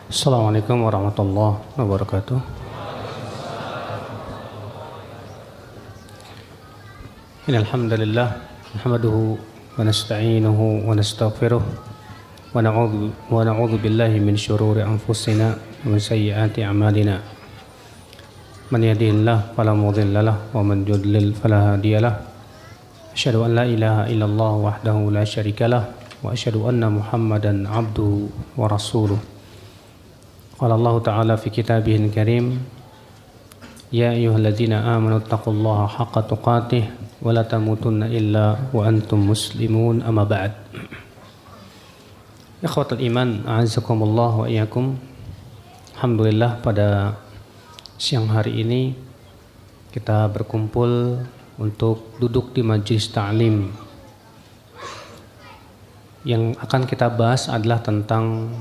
Assalamualaikum warahmatullahi wabarakatuh. Innal hamdalillah nahmaduhu wa nasta'inuhu wa nastaghfiruh wa na'udzu billahi min shururi anfusina wa min sayyiati a'malina. Man yahdihillahu fala mudilla lahu wa man yudlil fala hadiya lahu. Asyhadu an la ilaha illallah wahdahu la syarika lahu wa asyhadu anna Muhammadan 'abduhu wa rasuluh. Qala Allah Ta'ala fi kitabihil karim, ya ayyuhalladzina amanu taqullaha haqqa tuqatih wa la tamutunna illa wa antum muslimun, amma ba'd. Ikhwatul iman, a'azzakumullah wa iyyakum. Alhamdulillah, pada siang hari ini kita berkumpul untuk duduk di majelis ta'lim. Yang akan kita bahas adalah tentang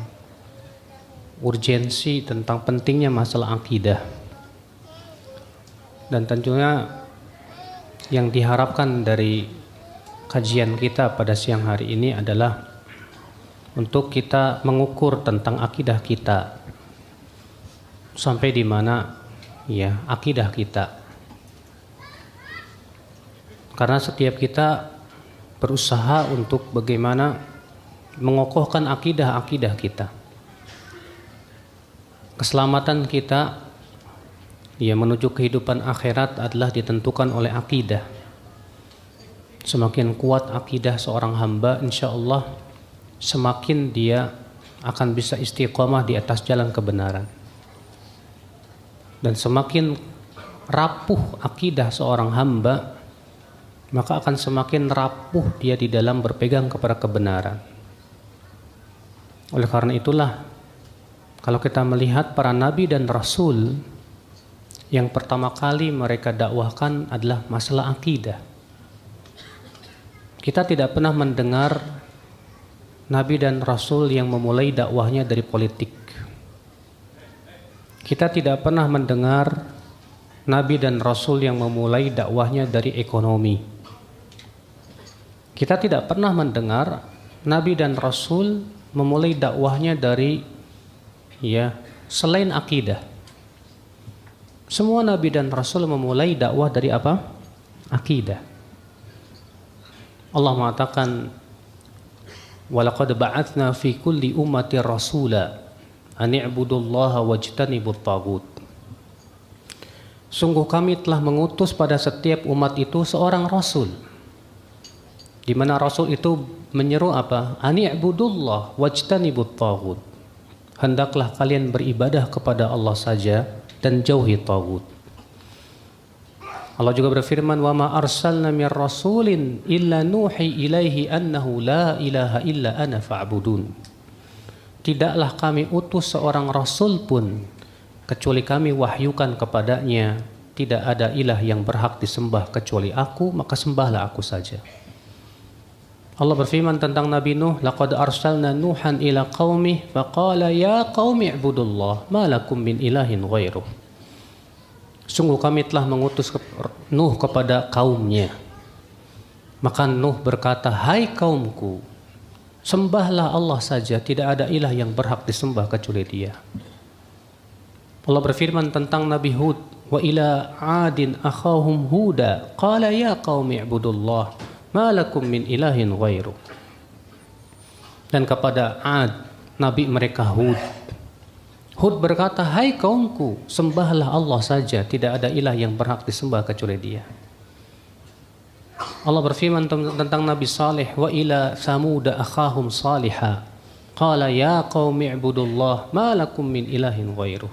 urgensi, tentang pentingnya masalah akidah. Dan tentunya yang diharapkan dari kajian kita pada siang hari ini adalah untuk kita mengukur tentang akidah kita. Sampai di mana ya akidah kita. Karena setiap kita berusaha untuk bagaimana mengokohkan akidah kita. Keselamatan kita ya menuju kehidupan akhirat adalah ditentukan oleh akidah. Semakin kuat akidah seorang hamba, insya Allah semakin dia akan bisa istiqomah di atas jalan kebenaran. Dan semakin rapuh akidah seorang hamba, maka akan semakin rapuh dia di dalam berpegang kepada kebenaran. Oleh karena itulah, kalau kita melihat para nabi dan rasul, yang pertama kali mereka dakwahkan adalah masalah akidah. Kita tidak pernah mendengar nabi dan rasul yang memulai dakwahnya dari politik. Kita tidak pernah mendengar nabi dan rasul yang memulai dakwahnya dari ekonomi. Kita tidak pernah mendengar nabi dan rasul memulai dakwahnya dari selain akidah. Semua nabi dan rasul memulai dakwah dari apa? Akidah. Allah mengatakan, walaqad ba'atsna fi kulli ummatin rasula an i'budullaha wajtanibut taghut. Sungguh kami telah mengutus pada setiap umat itu seorang rasul, di mana rasul itu menyeru apa? An i'budullah wajtanibut taghut. Hendaklah kalian beribadah kepada Allah saja dan jauhi taghut. Allah juga berfirman, wa ma arsalna mir rasulin illa nuhi ilaihi annahu la ilaha illa ana fa'budun. Tidaklah kami utus seorang rasul pun kecuali kami wahyukan kepadanya, tidak ada ilah yang berhak disembah kecuali aku, maka sembahlah aku saja. Allah berfirman tentang Nabi Nuh, laqad arsalna Nuhan ila qaumih faqala ya qaumi ibudullah ma lakum min ilahin ghairuh. Sungguh kami telah mengutus Nuh kepada kaumnya. Maka Nuh berkata, hai kaumku, sembahlah Allah saja, tidak ada ilah yang berhak disembah kecuali Dia. Allah berfirman tentang Nabi Hud, wa ila adin akhahum huda qala ya qaumi ibudullah ma lakum min ilahin ghairu. Dan kepada Ad, nabi mereka Hud, Hud berkata, hai kaumku, sembahlah Allah saja, tidak ada ilah yang berhak disembah kecuali Dia. Allah berfirman tentang Nabi Saleh, wa ila Samud akhahum Salihah qala ya qaumi ibudullah ma lakum min ilahin ghairuh.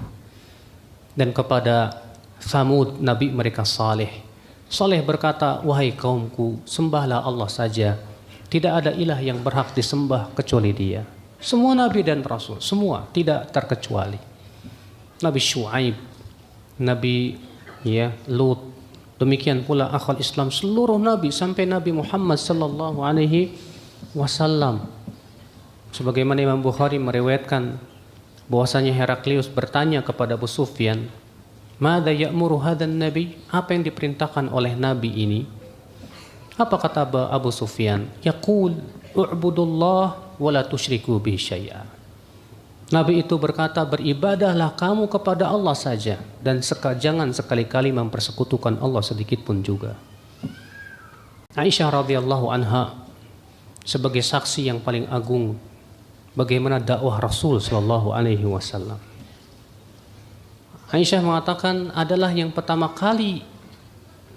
Dan kepada Samud, nabi mereka Saleh, Saleh berkata, wahai kaumku, sembahlah Allah saja, tidak ada ilah yang berhak disembah kecuali Dia. Semua nabi dan rasul, semua, tidak terkecuali. Nabi Syuaib, Nabi Lut, demikian pula akhwal Islam, seluruh nabi sampai Nabi Muhammad sallallahu alaihi wasallam. Sebagaimana Imam Bukhari meriwayatkan bahwasanya Heraklius bertanya kepada Abu Sufyan, mada ya'muru hadan nabi? Apa yang diperintahkan oleh nabi ini? Apa kata Abu Sufyan? Yaqul, u'budullah wa la tusyriku bihi syai'a. Dia mengatakan, wahai Muhammad, sembahlah Allah saja, tidak ada ilah yang berhak disembah kecuali Dia. Semua nabi dan rasul, semua, tidak terkecuali. Nabi Syuaib, Nabi Lut, demikian pula akhwal Islam, seluruh nabi sampai Nabi Muhammad sallallahu alaihi wasallam. Sebagaimana Imam Bukhari meriwayatkan bahwasanya Heraklius bertanya kepada Abu Sufyan, mada ya'muru hadan nabi? Apa kata Abu Sufyan? Yaqul, u'budullah wa la tusyriku bihi syai'a. Nabi itu berkata, beribadahlah kamu kepada Allah saja dan jangan sekali-kali mempersekutukan Allah sedikit pun juga. Aisyah radhiyallahu anha sebagai saksi yang paling agung bagaimana dakwah Rasul sallallahu alaihi wasallam. Aisyah mengatakan adalah yang pertama kali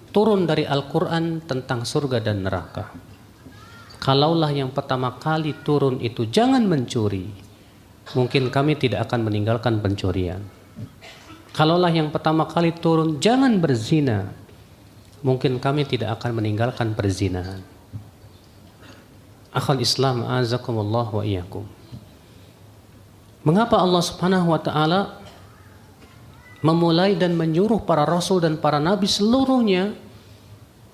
turun dari Al-Quran tentang surga dan neraka. Kalaulah yang pertama kali turun itu jangan mencuri, mungkin kami tidak akan meninggalkan pencurian. Kalaulah yang pertama kali turun jangan berzina, mungkin kami tidak akan meninggalkan perzinahan. Akhal Islam azakumullah wa iyyakum. Mengapa Allah Subhanahu wa taala memulai dan menyuruh para rasul dan para nabi seluruhnya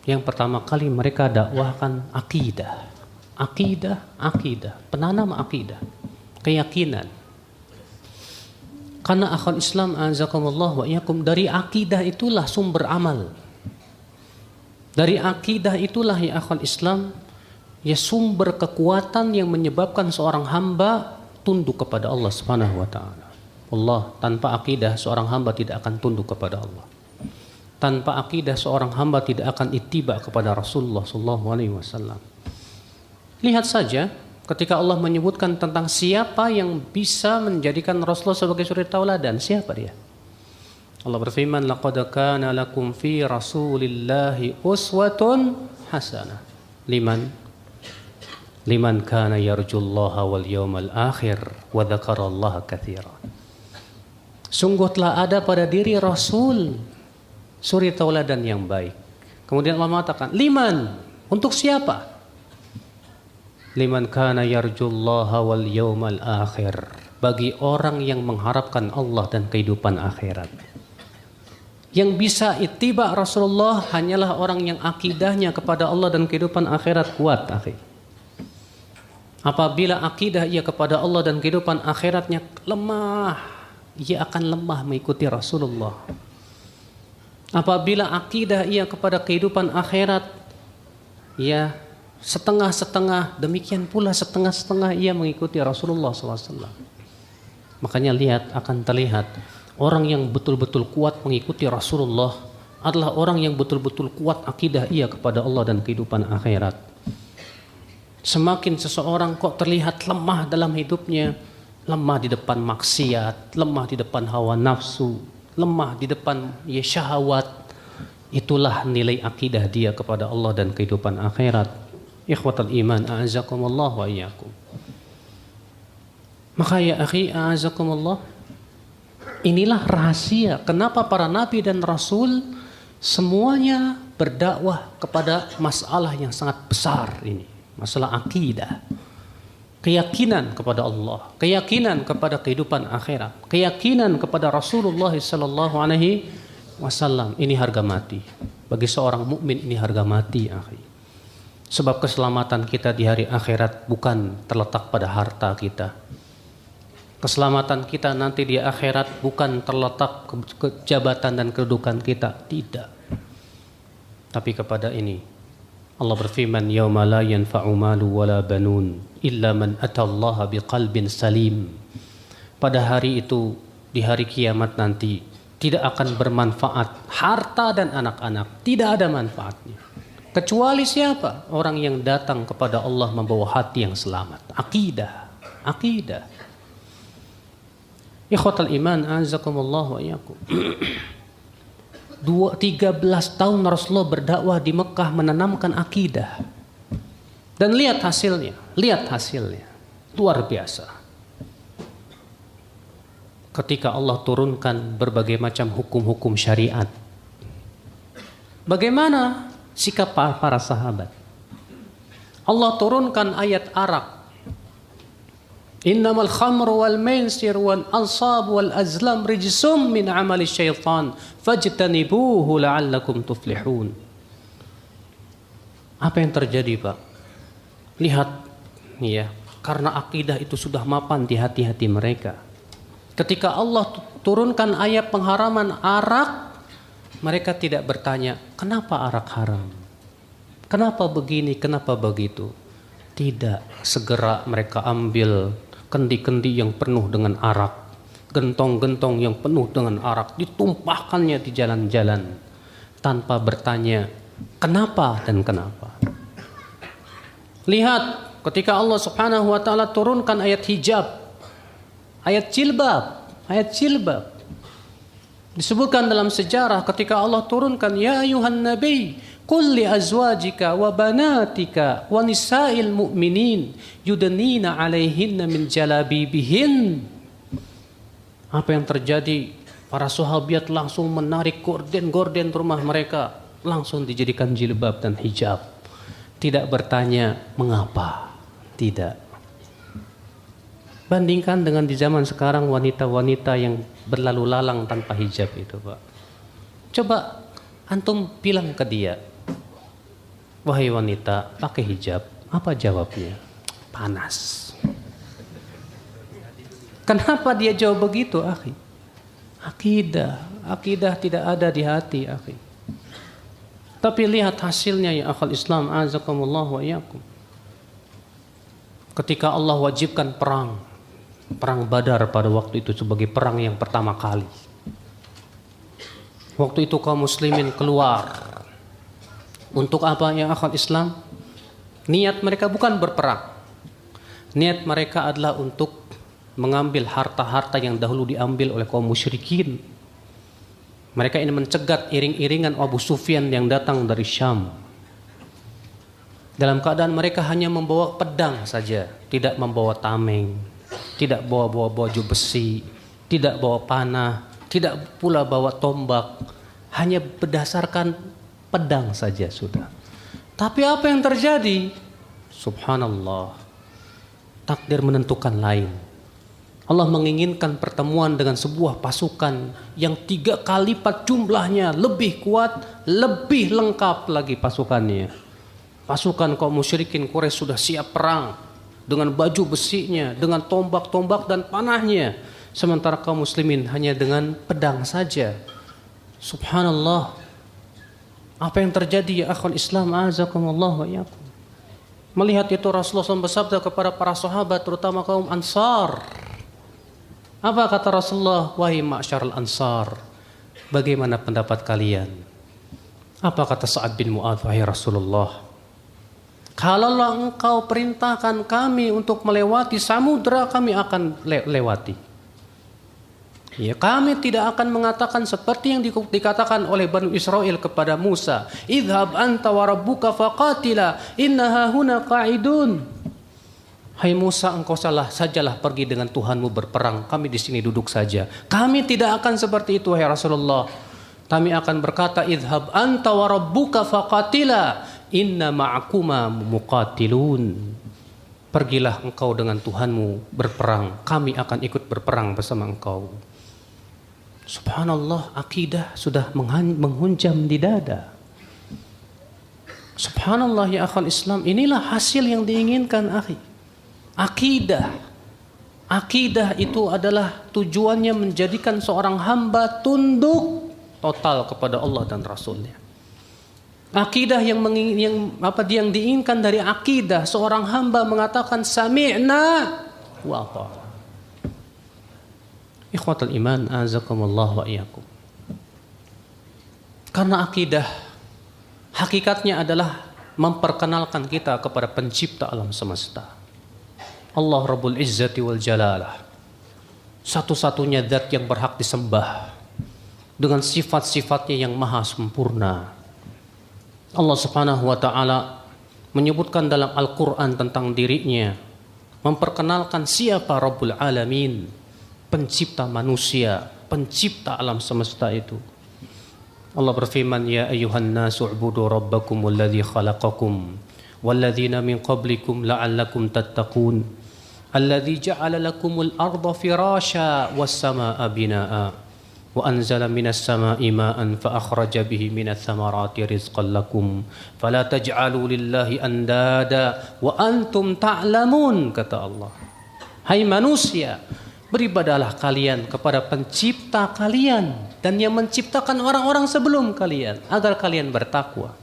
yang pertama kali mereka dakwahkan akidah, penanam akidah, keyakinan. Karena akhwat Islam azakumullah wa iyyakum, dari akidah itulah sumber amal. Dari akidah itulah ya akhwat Islam ya sumber kekuatan yang menyebabkan seorang hamba tunduk kepada Allah Subhanahu wa taala. Allah, tanpa akidah seorang hamba tidak akan tunduk kepada Allah. Tanpa akidah seorang hamba tidak akan ittiba kepada Rasulullah sallallahu alaihi wasallam. Lihat saja ketika Allah menyebutkan tentang siapa yang bisa menjadikan Rasulullah sebagai suri tauladan, siapa dia? Allah berfirman, laqad kana lakum fi rasulillahi uswatun hasanah liman kana yarjullaha wal yawmal akhir wa dzakarallaha katsiran. Sungguh telah ada pada diri Rasul suri tauladan yang baik. Kemudian Allah mengatakan, liman, untuk siapa? Liman kana yarjullaha wal yawmal akhir, bagi orang yang mengharapkan Allah dan kehidupan akhirat. Yang bisa ittiba Rasulullah hanyalah orang yang akidahnya kepada Allah dan kehidupan akhirat kuat, akhi. Apabila akidah ia kepada Allah dan kehidupan akhiratnya lemah, ia akan lemah mengikuti Rasulullah. Apabila akidah ia kepada kehidupan akhirat ya setengah-setengah, demikian pula setengah-setengah ia mengikuti Rasulullah SAW. Makanya lihat, akan terlihat orang yang betul-betul kuat mengikuti Rasulullah adalah orang yang betul-betul kuat akidah ia kepada Allah dan kehidupan akhirat. Semakin seseorang kok terlihat lemah dalam hidupnya, lemah di depan maksiat, lemah di depan hawa nafsu, lemah di depan ya syahwat, itulah nilai akidah dia kepada Allah dan kehidupan akhirat. Ikhwatal iman a'azakumullah wa iyyakum. Maka ya akhi a'azakumullah, inilah rahasia kenapa para nabi dan rasul semuanya berdakwah kepada masalah yang sangat besar ini, masalah akidah. Keyakinan kepada Allah, keyakinan kepada kehidupan akhirat, keyakinan kepada Rasulullah sallallahu alaihi wasallam. Ini harga mati. Bagi seorang mukmin ini harga mati, akhi. Sebab keselamatan kita di hari akhirat bukan terletak pada harta kita. Keselamatan kita nanti di akhirat bukan terletak ke jabatan dan kedudukan kita, tidak. Tapi kepada ini Allah berfirman, yauma la yanfa'u malu wala banun illa man atallaha biqalbin salim. Pada hari itu, di hari kiamat nanti, tidak akan bermanfaat harta dan anak-anak, tidak ada manfaatnya. Kecuali siapa? Orang yang datang kepada Allah membawa hati yang selamat. Akidah. Ikhwatal iman azakumullah wa iyyakum. 13 tahun Rasulullah berdakwah di Mekah menanamkan akidah. Dan lihat hasilnya, luar biasa. Ketika Allah turunkan berbagai macam hukum-hukum syariat, bagaimana sikap para sahabat? Allah turunkan ayat arak. Innamal khamru wal maisir wal ansab wal azlam rijsum min amali syaitan fajtanibuhu la'allakum tuflihun. Apa yang terjadi, Pak? Lihat ya, karena akidah itu sudah mapan di hati-hati mereka. Ketika Allah turunkan ayat pengharaman arak, mereka tidak bertanya, kenapa arak haram? Kenapa begini, kenapa begitu? Tidak, segera mereka ambil kendi-kendi yang penuh dengan arak, gentong-gentong yang penuh dengan arak, ditumpahkannya di jalan-jalan tanpa bertanya kenapa dan kenapa. Lihat ketika Allah Subhanahu wa taala turunkan ayat hijab, ayat jilbab. Disebutkan dalam sejarah ketika Allah turunkan ya ayuhan nabi qul li azwajika wa banatika wa nisa'il mu'minin yudnina 'alaihinna min jalabibihin. Apa yang terjadi? Para sahabat langsung menarik gorden-gorden rumah mereka, langsung dijadikan jilbab dan hijab. Tidak bertanya mengapa. Tidak. Bandingkan dengan di zaman sekarang wanita-wanita yang berlalu lalang tanpa hijab itu, Pak. Coba antum bilang ke dia, wahai wanita, pakai hijab. Apa jawabnya? Panas. Kenapa dia jawab begitu, akhi? Akidah tidak ada di hati, akhi. Tapi lihat hasilnya ya akhal Islam, azakumullah wa iyyakum. Ketika Allah wajibkan perang Badar pada waktu itu sebagai perang yang pertama kali. Waktu itu kaum muslimin keluar. Untuk apa ya akhwat Islam? Niat mereka bukan berperang. Niat mereka adalah untuk mengambil harta-harta yang dahulu diambil oleh kaum musyrikin. Mereka ingin mencegat iring-iringan Abu Sufyan yang datang dari Syam. Dalam keadaan mereka hanya membawa pedang saja, tidak membawa tameng. Tidak bawa baju besi, tidak bawa panah, tidak pula bawa tombak, hanya berdasarkan pedang saja sudah. Tapi apa yang terjadi? Subhanallah, takdir menentukan lain. Allah menginginkan pertemuan dengan sebuah pasukan yang 3 kali lipat jumlahnya, lebih kuat, lebih lengkap lagi pasukannya. Pasukan kaum musyrikin Quraisy sudah siap perang dengan baju besinya, dengan tombak-tombak dan panahnya. Sementara kaum muslimin hanya dengan pedang saja. Subhanallah. Apa yang terjadi ya akhwal Islam, azakumullah wa iyyakum. Melihat itu Rasulullah SAW bersabda kepada para sahabat, terutama kaum Ansar. Apa kata Rasulullah? Wahai ma'syarul Ansar, bagaimana pendapat kalian? Apa kata Sa'ad bin Mu'adz? Wahai Rasulullah, kalaulah engkau perintahkan kami untuk melewati samudra, kami akan lewati. Ya, kami tidak akan mengatakan seperti yang dikatakan oleh Bani Israel kepada Musa, idhab anta wa rabbuka faqatila inna hahuna qa'idun. Hai Musa, engkau sajalah pergi dengan Tuhanmu berperang, kami di sini duduk saja. Kami tidak akan seperti itu, hai Rasulullah. Kami akan berkata, idhab anta wa rabbuka faqatila inna ma'akuma muqatilun. Pergilah engkau dengan Tuhanmu berperang, kami akan ikut berperang bersama engkau. Subhanallah, akidah sudah menghunjam di dada. Subhanallah ya akhal Islam, inilah hasil yang diinginkan, akhi. Akidah itu adalah tujuannya menjadikan seorang hamba tunduk total kepada Allah dan Rasulnya. Akidah yang diinginkan dari akidah, seorang hamba mengatakan sami'na wa ata'na. Ikhwatul iman, azakumullah wa iyyakum. Karena akidah hakikatnya adalah memperkenalkan kita kepada pencipta alam semesta, Allah Rabbul Izzati wal Jalalah, satu-satunya zat yang berhak disembah dengan sifat-sifatnya yang maha sempurna. Allah Subhanahu wa taala menyebutkan dalam Al-Qur'an tentang dirinya, memperkenalkan siapa Rabbul Alamin, pencipta manusia, pencipta alam semesta itu. Allah berfirman, ya ayyuhan nasu ubudu rabbakum alladzi khalaqakum walladzina min qablikum la'allakum tattaqun alladzi ja'ala lakumul arda firasya was samaa'a binaa'a wa anzala minas samaa'i ma'an fa akhraja bihi minats thamarati rizqan lakum fala taj'alu lillahi andada wa antum ta'lamun, kata Allah. Hai manusia, beribadahlah kalian kepada pencipta kalian dan yang menciptakan orang-orang sebelum kalian agar kalian bertakwa.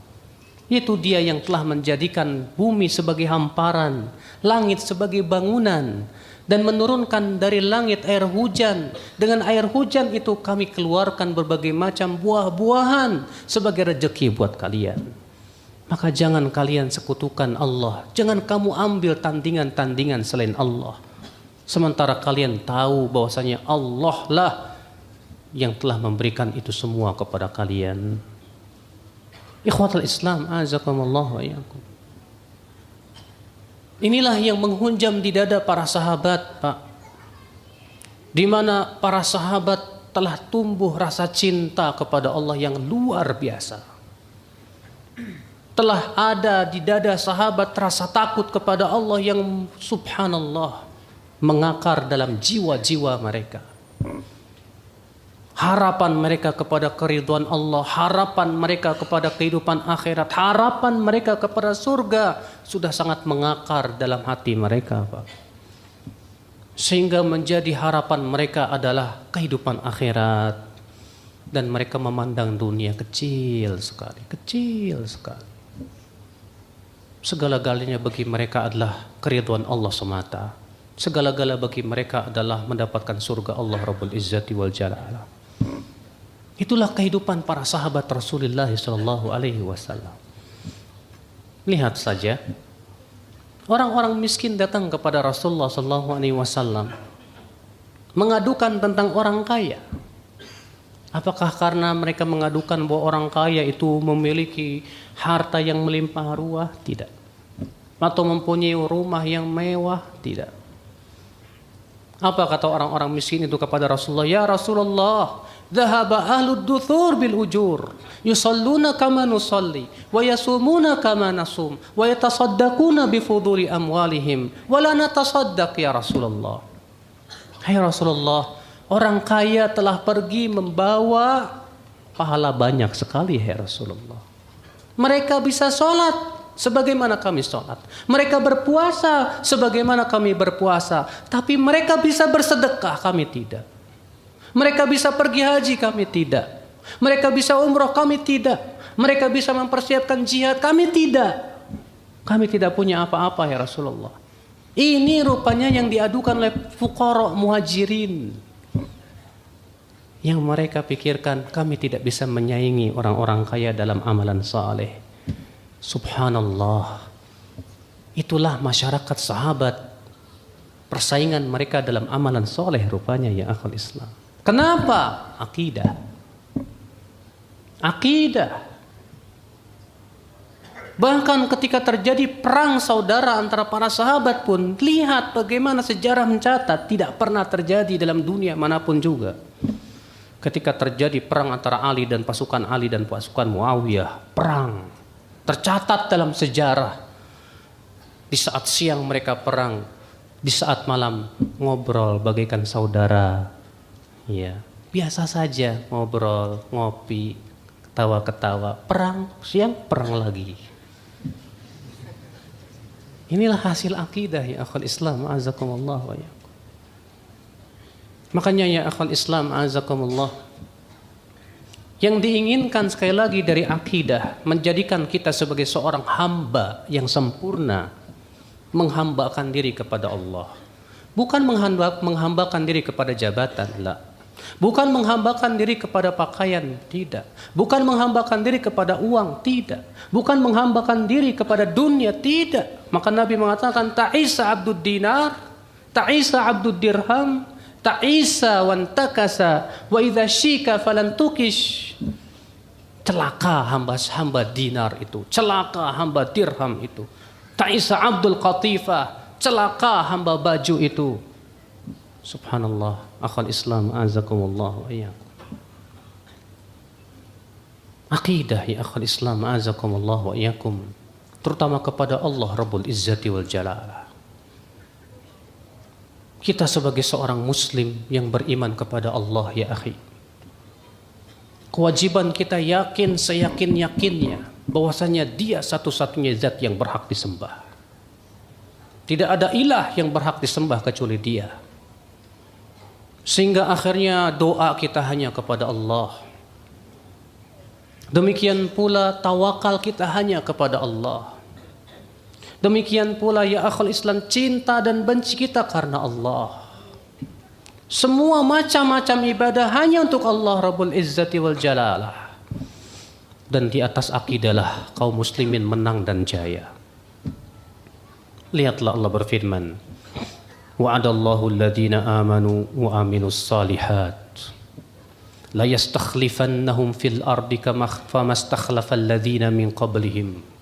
Itu dia yang telah menjadikan bumi sebagai hamparan, langit sebagai bangunan, dan menurunkan dari langit air hujan. Dengan air hujan itu kami keluarkan berbagai macam buah-buahan sebagai rezeki buat kalian. Maka jangan kalian sekutukan Allah. Jangan kamu ambil tandingan-tandingan selain Allah. Sementara kalian tahu bahwasanya Allah lah yang telah memberikan itu semua kepada kalian. Ikhwatul Islam, azakumullah wa iyyakum. Inilah yang menghunjam di dada para sahabat, Pak. Di mana para sahabat telah tumbuh rasa cinta kepada Allah yang luar biasa. Telah ada di dada sahabat rasa takut kepada Allah yang subhanallah mengakar dalam jiwa-jiwa mereka. Harapan mereka kepada keridhaan Allah, harapan mereka kepada kehidupan akhirat, harapan mereka kepada surga sudah sangat mengakar dalam hati mereka, Pak. Sehingga menjadi harapan mereka adalah kehidupan akhirat. Dan mereka memandang dunia kecil sekali, kecil sekali. Segala-galanya bagi mereka adalah keridhaan Allah semata. Segala-gala bagi mereka adalah mendapatkan surga Allah Rabbul Izzati wal Jalala. Itulah kehidupan para sahabat Rasulullah sallallahu alaihi wasallam. Lihat saja, orang-orang miskin datang kepada Rasulullah sallallahu alaihi wasallam mengadukan tentang orang kaya. Apakah karena mereka mengadukan bahwa orang kaya itu memiliki harta yang melimpah ruah? Tidak. Atau mempunyai rumah yang mewah? Tidak. Apa kata orang-orang miskin itu kepada Rasulullah? Ya Rasulullah, dhahaba ahlud duthur bil ujur, yusalluna kama nusalli, wa yasumuna kama nasum, wa yatasaddaquna bi fuduli amwalihim, wa la natasaddaq ya Rasulullah. Hai Rasulullah, orang kaya telah pergi membawa pahala banyak sekali, hai Rasulullah. Mereka bisa sholat sebagaimana kami sholat. Mereka berpuasa sebagaimana kami berpuasa. Tapi mereka bisa bersedekah, kami tidak. Mereka bisa pergi haji, kami tidak. Mereka bisa umroh, kami tidak. Mereka bisa mempersiapkan jihad, kami tidak. Kami tidak punya apa-apa ya Rasulullah. Ini rupanya yang diadukan oleh fuqara muhajirin. Yang mereka pikirkan kami tidak bisa menyaingi orang-orang kaya dalam amalan saleh. Subhanallah. Itulah masyarakat sahabat. Persaingan mereka dalam amalan soleh rupanya ya akhul Islam. Kenapa? Akidah. Akidah. Bahkan ketika terjadi perang saudara antara para sahabat pun, lihat bagaimana sejarah mencatat tidak pernah terjadi dalam dunia manapun juga. Ketika terjadi perang antara Ali dan pasukan Muawiyah, perang tercatat dalam sejarah. Di saat siang mereka perang, di saat malam ngobrol bagaikan saudara. Ya, biasa saja ngobrol, ngopi, ketawa-ketawa. Perang, siang perang lagi. Inilah hasil akidah ya akhul Islam, azakumullah wa iyyakum. Makanya ya akhul Islam, azakumullah, yang diinginkan sekali lagi dari akidah, menjadikan kita sebagai seorang hamba yang sempurna, menghambakan diri kepada Allah. Bukan menghambakan diri kepada jabatan, la. Bukan menghambakan diri kepada pakaian, tidak. Bukan menghambakan diri kepada uang, tidak. Bukan menghambakan diri kepada dunia, tidak. Maka Nabi mengatakan, ta'isa abdud dinar, ta'isa abdud dirham, ta'isa wantakasa wa idza syika falan tukish. Celaka hamba dinar itu, celaka hamba dirham itu. Ta'isa abdul qatifah, celaka hamba baju itu. Subhanallah, akhul Islam, azakumullah wa iyyakum. Akidah ya akhul Islam, azakumullah wa iyyakum, terutama kepada Allah Rabbul Izzati wal Jalala. Kita sebagai seorang muslim yang beriman kepada Allah ya akhi, kewajiban kita yakin seyakin-yakinnya bahwasanya Dia satu-satunya zat yang berhak disembah. Tidak ada ilah yang berhak disembah kecuali Dia. Sehingga akhirnya doa kita hanya kepada Allah. Demikian pula tawakal kita hanya kepada Allah. Demikian pula ya akhul Islam, cinta dan benci kita karena Allah. Semua macam-macam ibadah hanya untuk Allah Rabbul Izzati wal Jalalah. Dan di atas akidahlah kaum muslimin menang dan jaya. Lihatlah Allah berfirman, wa'adallahu alladhina amanu wa aminus salihat la yastakhlifannahum fil ardi kama mastakhlafa alladhina min qablihim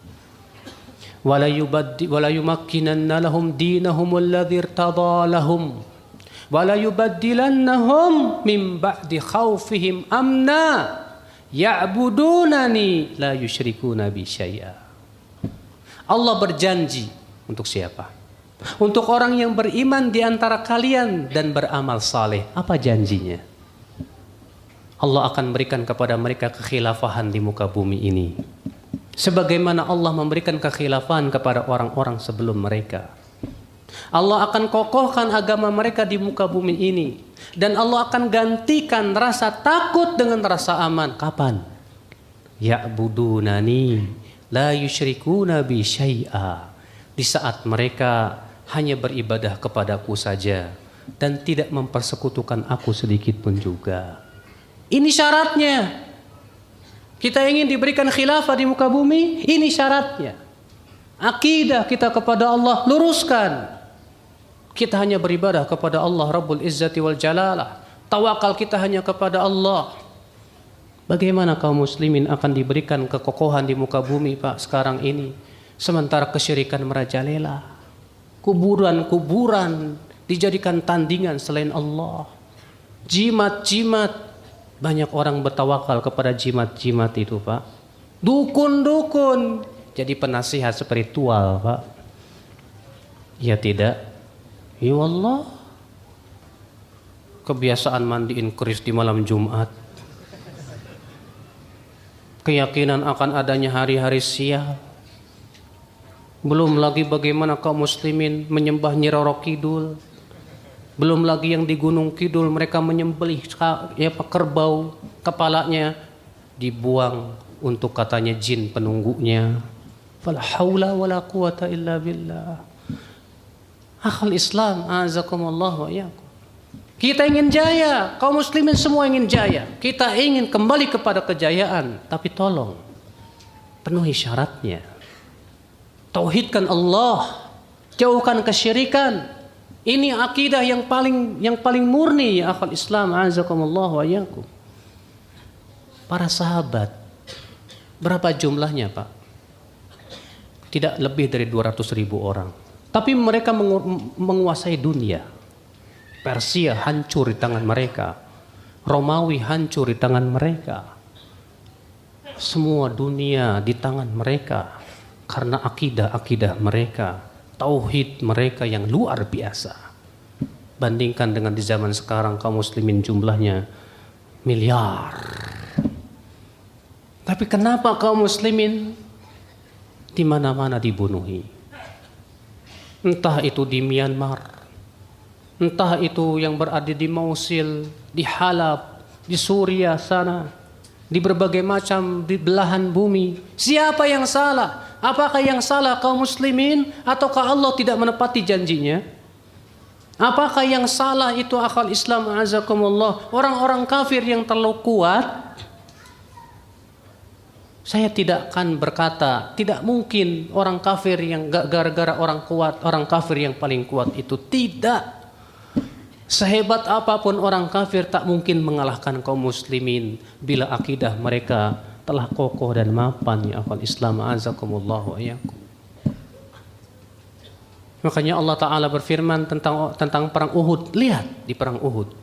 ولا يمكنن لهم دينهم الذي ارتضى لهم ولا يبدلنهم من بعد خوفهم أمنا يعبدونني لا يشركون بي شيئا. Allah berjanji untuk siapa? Untuk orang yang beriman di antara kalian dan beramal saleh. Apa janjinya? Allah akan berikan kepada mereka kekhilafahan di muka bumi ini, sebagaimana Allah memberikan kekhilafahan kepada orang-orang sebelum mereka. Allah akan kokohkan agama mereka di muka bumi ini. Dan Allah akan gantikan rasa takut dengan rasa aman. Kapan? Ya'budunani la yusyrikuna bi syai'a. Di saat mereka hanya beribadah kepadaku saja dan tidak mempersekutukan aku sedikit pun juga. Ini syaratnya. Kita ingin diberikan khilafah di muka bumi, ini syaratnya. Akidah kita kepada Allah luruskan. Kita hanya beribadah kepada Allah Rabbul Izzati wal Jalalah. Tawakal kita hanya kepada Allah. Bagaimana kaum muslimin akan diberikan kekokohan di muka bumi Pak sekarang ini, sementara kesyirikan merajalela, kuburan-kuburan dijadikan tandingan selain Allah, jimat-jimat. Banyak orang bertawakal kepada jimat-jimat itu Pak. Dukun-dukun jadi penasihat spiritual Pak. Ya tidak? Ya Allah. Kebiasaan mandiin keris di malam Jumat. Keyakinan akan adanya hari-hari sial. Belum lagi bagaimana kaum muslimin menyembah Nyi Roro Kidul. Belum lagi yang di Gunung Kidul mereka menyembelih kerbau, kepalanya dibuang untuk katanya jin penunggunya. Fala haula wala quwata illa billah. Akhul Islam, azakumullah wa iyyakum. Kita ingin jaya, kaum muslimin semua ingin jaya. Kita ingin kembali kepada kejayaan, tapi tolong penuhi syaratnya. Tauhidkan Allah, jauhkan kesyirikan. Ini akidah yang paling murni ya akhul Islam, azakumullah wa iyyakum. Para sahabat, berapa jumlahnya Pak? Tidak lebih dari 200.000 orang. Tapi mereka menguasai dunia. Persia hancur di tangan mereka. Romawi hancur di tangan mereka. Semua dunia di tangan mereka karena akidah-akidah mereka. Tauhid mereka yang luar biasa. Bandingkan dengan di zaman sekarang kaum muslimin jumlahnya miliar. Tapi kenapa kaum muslimin di mana-mana dibunuhi? Entah itu di Myanmar, entah itu yang berada di Mosul, di Halab, di Suriah sana, di berbagai macam di belahan bumi. Siapa yang salah? Apakah yang salah kaum muslimin ataukah Allah tidak menepati janjinya? Apakah yang salah itu akhal Islam azakumullah, orang-orang kafir yang terlalu kuat? Saya tidak akan berkata tidak mungkin orang kafir yang gara-gara orang kuat, orang kafir yang paling kuat itu tidak. Sehebat apapun orang kafir tak mungkin mengalahkan kaum muslimin bila akidah mereka telah kokoh dan mapan ya akhwal Islam azakumullah wa iyyakum. Makanya Allah Ta'ala berfirman tentang perang Uhud. Lihat di perang Uhud.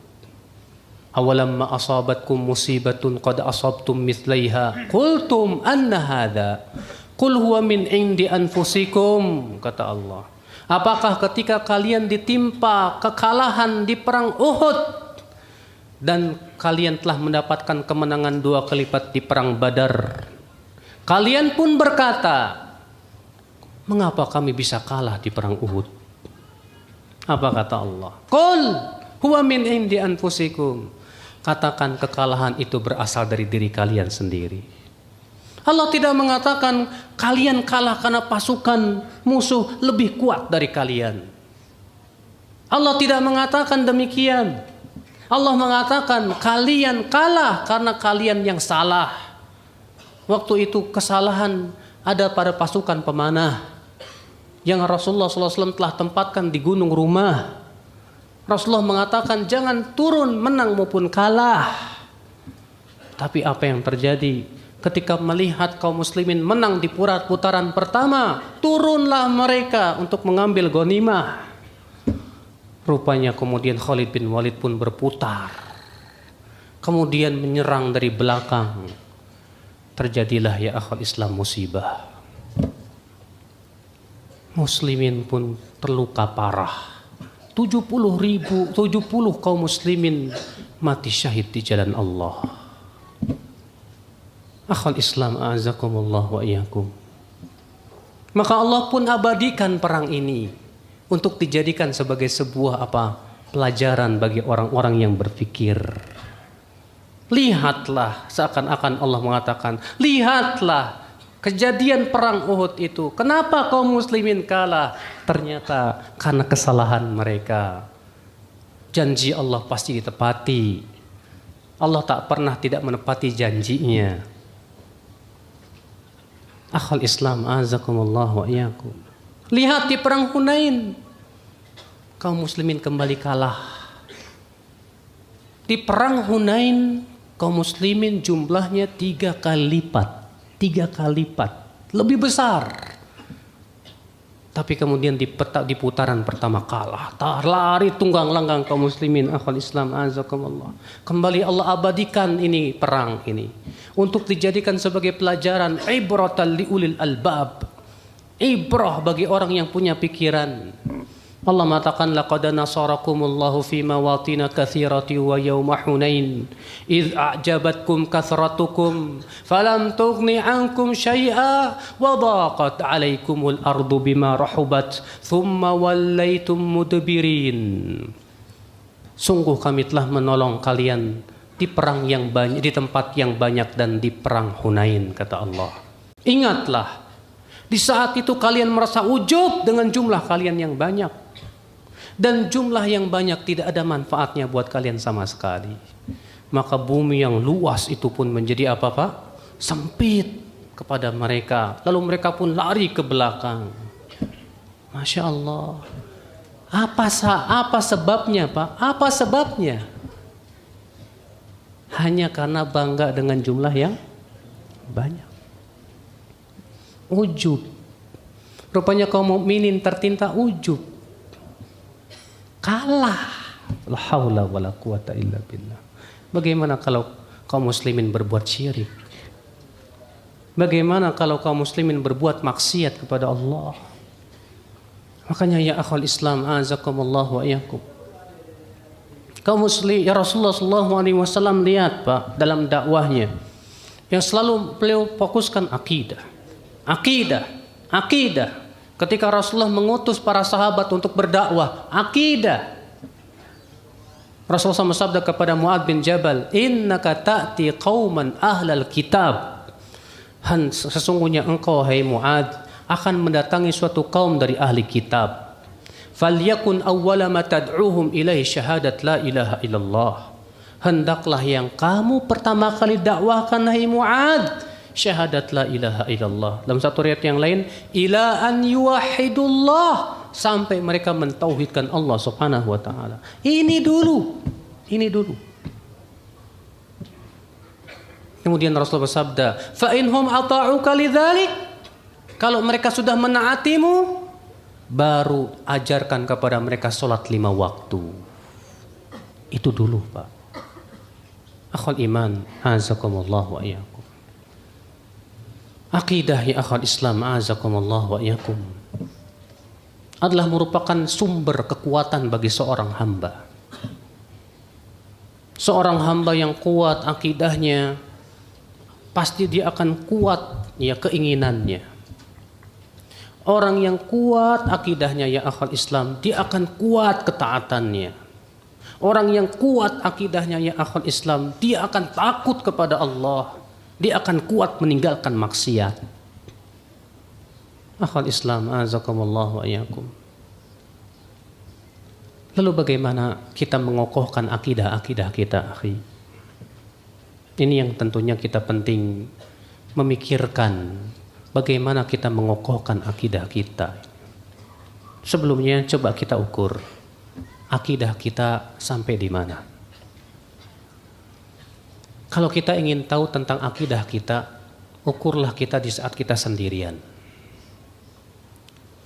Awalamma asabatkum musibatun qad asabtum mithlaiha qultum anna hadha qul huwa min indi anfusikum, kata Allah. Apakah ketika kalian ditimpa kekalahan di perang Uhud dan kalian telah mendapatkan kemenangan 2 kali lipat di perang Badar, kalian pun berkata, mengapa kami bisa kalah di perang Uhud? Apa kata Allah? Qul huwa min indi anfusikum. Katakan kekalahan itu berasal dari diri kalian sendiri. Allah tidak mengatakan kalian kalah karena pasukan musuh lebih kuat dari kalian. Allah tidak mengatakan demikian. Allah mengatakan kalian kalah karena kalian yang salah. Waktu itu kesalahan ada pada pasukan pemanah yang Rasulullah SAW telah tempatkan di gunung Rumah. Rasulullah mengatakan jangan turun menang maupun kalah. Tapi apa yang terjadi ketika melihat kaum muslimin menang di putaran pertama, turunlah mereka untuk mengambil ghanimah. Rupanya kemudian Khalid bin Walid pun berputar, kemudian menyerang dari belakang. Terjadilah ya akhwal Islam musibah. Muslimin pun terluka parah. 70 kaum muslimin mati syahid di jalan Allah. Akhwal Islam a'azakumullah wa iyyakum. Maka Allah pun abadikan perang ini untuk dijadikan sebagai sebuah pelajaran bagi orang-orang yang berpikir. Lihatlah, seakan-akan Allah mengatakan, lihatlah kejadian perang Uhud itu. Kenapa kaum muslimin kalah? Ternyata karena kesalahan mereka. Janji Allah pasti ditepati. Allah tak pernah tidak menepati janjinya. Akhwal Islam azakumullah wa iyyakum. Lihat di perang Hunain, kaum muslimin kembali kalah. Di perang Hunain, kaum muslimin jumlahnya 3 kali lipat, lebih besar. Tapi kemudian di putaran pertama kalah. Lari tunggang langgang kaum muslimin. Akhwal Islam azakumullah. Kembali Allah abadikan ini perang ini untuk dijadikan sebagai pelajaran, ibratan liulil albab. Ibrah bagi orang yang punya pikiran. Allah mengatakan laqad nasarakumullahu fi mawatin katsirati wa yauma hunain id a'jabatkum kathratukum falam tughni ankum syai'a wa daqat 'alaikumul ardu bima rahubat thumma wallaytum mudbirin. Sungguh kami telah menolong kalian di perang yang banyak, di tempat yang banyak dan di perang Hunain, kata Allah. Ingatlah, di saat itu kalian merasa ujub dengan jumlah kalian yang banyak. Dan jumlah yang banyak tidak ada manfaatnya buat kalian sama sekali. Maka bumi yang luas itu pun menjadi sempit kepada mereka. Lalu mereka pun lari ke belakang. Masya Allah. Apa sebabnya Pak? Apa sebabnya? Hanya karena bangga dengan jumlah yang banyak. Ujub. Rupanya kaum mukminin tertimpa ujub. Kalah. La haula wala quwata illa billah. Bagaimana kalau kaum muslimin berbuat syirik? Bagaimana kalau kaum muslimin berbuat maksiat kepada Allah? Makanya ya akhwal Islam azakumullah wa iyyakum. Kaum muslim ya Rasulullah sallallahu alaihi wasallam lihat Pak dalam dakwahnya yang selalu beliau fokuskan akidah. Ketika Rasulullah mengutus para sahabat untuk berdakwah, akidah. Rasulullah SAW bersabda kepada Mu'adz bin Jabal, "Innaka ta'ti qauman ahlal kitab." Sesungguhnya engkau hai Mu'adz akan mendatangi suatu kaum dari ahli kitab. Falyakun awwala ma tad'uhum ilaihi syahadat la ilaha illallah. Hendaklah yang kamu pertama kali dakwahkan hai Mu'adz syahadat la ilaha illallah. Dalam satu riwayat yang lain, ila an yuwahhidullah, sampai mereka mentauhidkan Allah Subhanahu wa taala. Ini dulu. Kemudian Rasulullah bersabda, fa inhum ata'uka lidzalik, kalau mereka sudah menaatimu, baru ajarkan kepada mereka salat 5 waktu. Itu dulu, Pak. Akhwal iman, azakumullah wa iyyakum. Akidah ya akhwat Islam azakumullah wa iyyakum adalah merupakan sumber kekuatan bagi seorang hamba. Seorang hamba yang kuat akidahnya, pasti dia akan kuat ya keinginannya. Orang yang kuat akidahnya ya akhwat Islam, dia akan kuat ketaatannya. Orang yang kuat akidahnya ya akhwat Islam, dia akan takut kepada Allah. Dia akan kuat meninggalkan maksiat. Akhwal Islam, azakumullah wa iyyakum. Lalu bagaimana kita mengokohkan akidah-akidah kita, akhi? Ini yang tentunya kita penting memikirkan bagaimana kita mengokohkan akidah kita. Sebelumnya coba kita ukur akidah kita sampai di mana. Kalau kita ingin tahu tentang akidah kita, ukurlah kita di saat kita sendirian.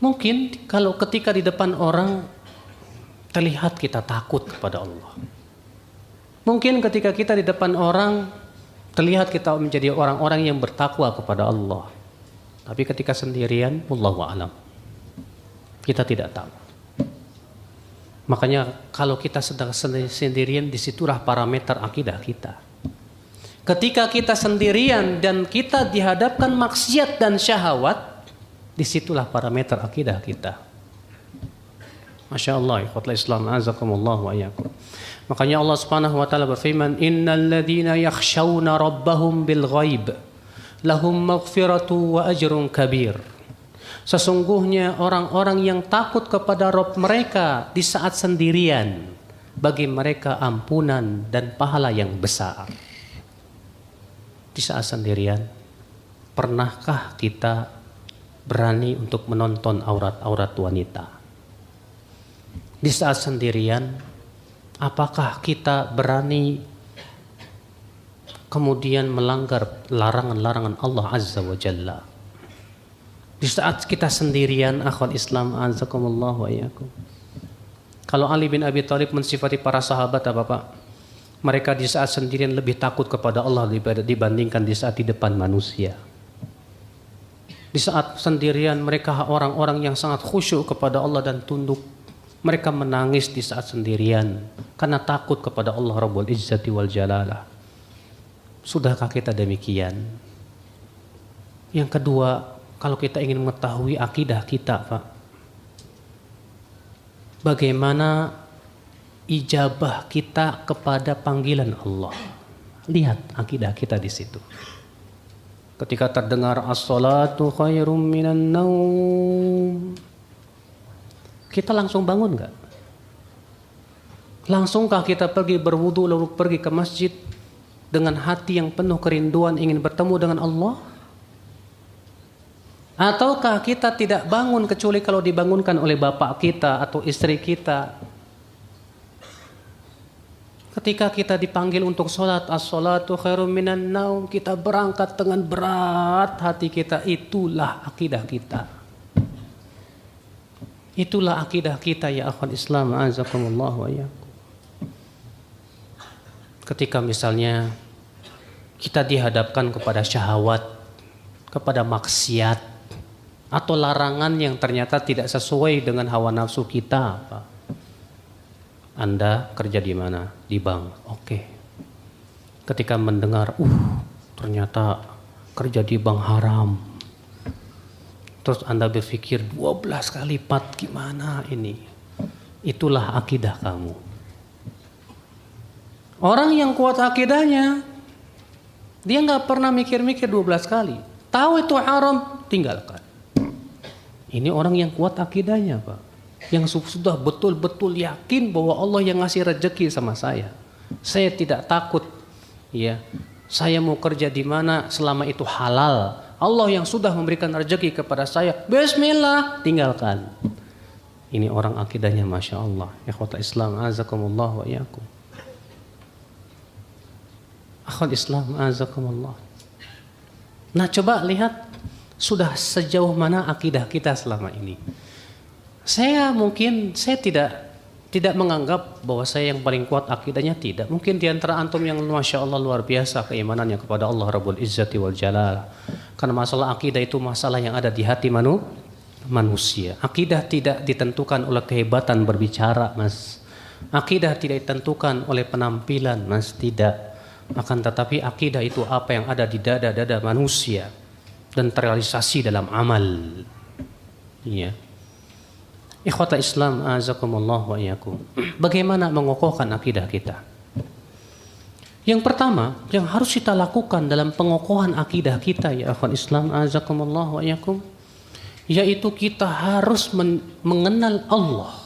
Mungkin kalau ketika di depan orang terlihat kita takut kepada Allah. Mungkin ketika kita di depan orang terlihat kita menjadi orang-orang yang bertakwa kepada Allah. Tapi ketika sendirian, wallahu a'lam, kita tidak tahu. Makanya kalau kita sedang sendirian, disitulah parameter akidah kita. Ketika kita sendirian dan kita dihadapkan maksiat dan syahwat, disitulah parameter akidah kita. Masya Allah, ikhwatul Islam, azakumullah wa iyyakum. Makanya Allah Subhanahu wa taala berfirman, innal ladzina yakhshawna rabbahum bil ghaib lahum maghfiratu wa ajrun kabir. Sesungguhnya orang-orang yang takut kepada Rabb mereka di saat sendirian, bagi mereka ampunan dan pahala yang besar. Di saat sendirian, pernahkah kita berani untuk menonton aurat-aurat wanita? Di saat sendirian, apakah kita berani kemudian melanggar larangan-larangan Allah Azza wa Jalla? Di saat kita sendirian, akhwal Islam, azakumullah wa iyyakum. Kalau Ali bin Abi Thalib mensifati para sahabat, apa Pak? Mereka di saat sendirian lebih takut kepada Allah dibandingkan di saat di depan manusia. Di saat sendirian mereka orang-orang yang sangat khusyuk kepada Allah dan tunduk. Mereka menangis di saat sendirian karena takut kepada Allah Rabbul Izzati wal Jalalah. Sudahkah kita demikian? Yang kedua, kalau kita ingin mengetahui akidah kita, Pak, bagaimana ijabah kita kepada panggilan Allah? Lihat akidah kita di situ. Ketika terdengar as-salatu khairum minan naum, kita langsung bangun enggak? Langsungkah kita pergi berwudu lalu pergi ke masjid dengan hati yang penuh kerinduan ingin bertemu dengan Allah? Ataukah kita tidak bangun kecuali kalau dibangunkan oleh bapak kita atau istri kita? Ketika kita dipanggil untuk sholat, as-sholatu khairum minan naum, kita berangkat dengan berat hati kita. Itulah akidah kita. Itulah akidah kita, ya akhwal Islam, azakumullah wa iyyakum. Ketika misalnya kita dihadapkan kepada syahwat, kepada maksiat, atau larangan yang ternyata tidak sesuai dengan hawa nafsu kita, Pak. Anda kerja di mana? Di bank. Oke. Ketika mendengar, ternyata kerja di bank haram. Terus Anda berpikir 12 kali lipat, gimana ini? Itulah akidah kamu. Orang yang kuat akidahnya, dia nggak pernah mikir-mikir 12 kali. Tahu itu haram, tinggalkan. Ini orang yang kuat akidahnya, Pak. Yang sudah betul-betul yakin bahwa Allah yang ngasih rezeki sama saya. Saya tidak takut, ya. Saya mau kerja di mana selama itu halal. Allah yang sudah memberikan rezeki kepada saya. Bismillah, tinggalkan. Ini orang akidahnya Masya Allah. Ikhwatul Islam, azakumullah wa iyyakum. Akhwat Islam, azakumullah. Nah, coba lihat sudah sejauh mana akidah kita selama ini. Saya tidak menganggap bahwa saya yang paling kuat akidahnya, tidak. Mungkin di antara antum yang Masya Allah luar biasa keimanannya kepada Allah Rabbul Izzati wal Jalal. Karena masalah akidah itu masalah yang ada di hati manusia. Akidah tidak ditentukan oleh kehebatan berbicara, Mas. Akidah tidak ditentukan oleh penampilan, Mas, tidak. Akan tetapi akidah itu apa yang ada di dada-dada manusia dan terrealisasi dalam amal. Iya. Ikhwata Islam, azakumullah wa iyyakum. Bagaimana mengokohkan akidah kita? Yang pertama yang harus kita lakukan dalam pengokohan akidah kita ya akhwan Islam azakumullah wa iyyakum, yaitu kita harus mengenal Allah,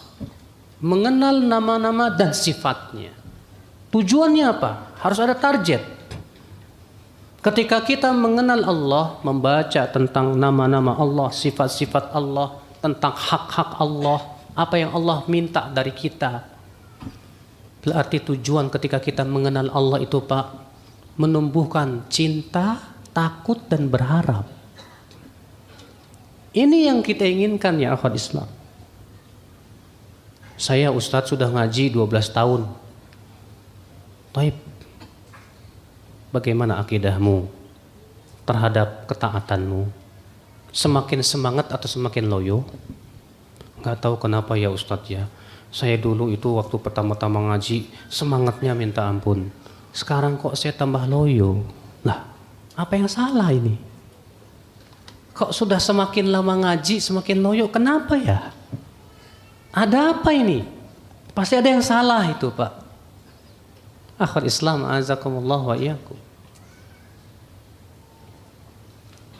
mengenal nama-nama dan sifatnya. Tujuannya apa? Harus ada target. Ketika kita mengenal Allah, membaca tentang nama-nama Allah, sifat-sifat Allah, tentang hak-hak Allah, apa yang Allah minta dari kita. Berarti tujuan ketika kita mengenal Allah itu Pak, menumbuhkan cinta, takut dan berharap. Ini yang kita inginkan ya akhwat Islam. Saya Ustadz sudah ngaji 12 tahun. Taib, bagaimana akidahmu terhadap ketaatanmu? Semakin semangat atau semakin loyo? Gak tahu kenapa ya Ustadz ya. Saya dulu itu waktu pertama-tama ngaji semangatnya minta ampun. Sekarang kok saya tambah loyo. Lah, apa yang salah ini? Kok sudah semakin lama ngaji semakin loyo? Kenapa ya? Ada apa ini? Pasti ada yang salah itu Pak. Akhwat Islam azakumullah wa iyyakum.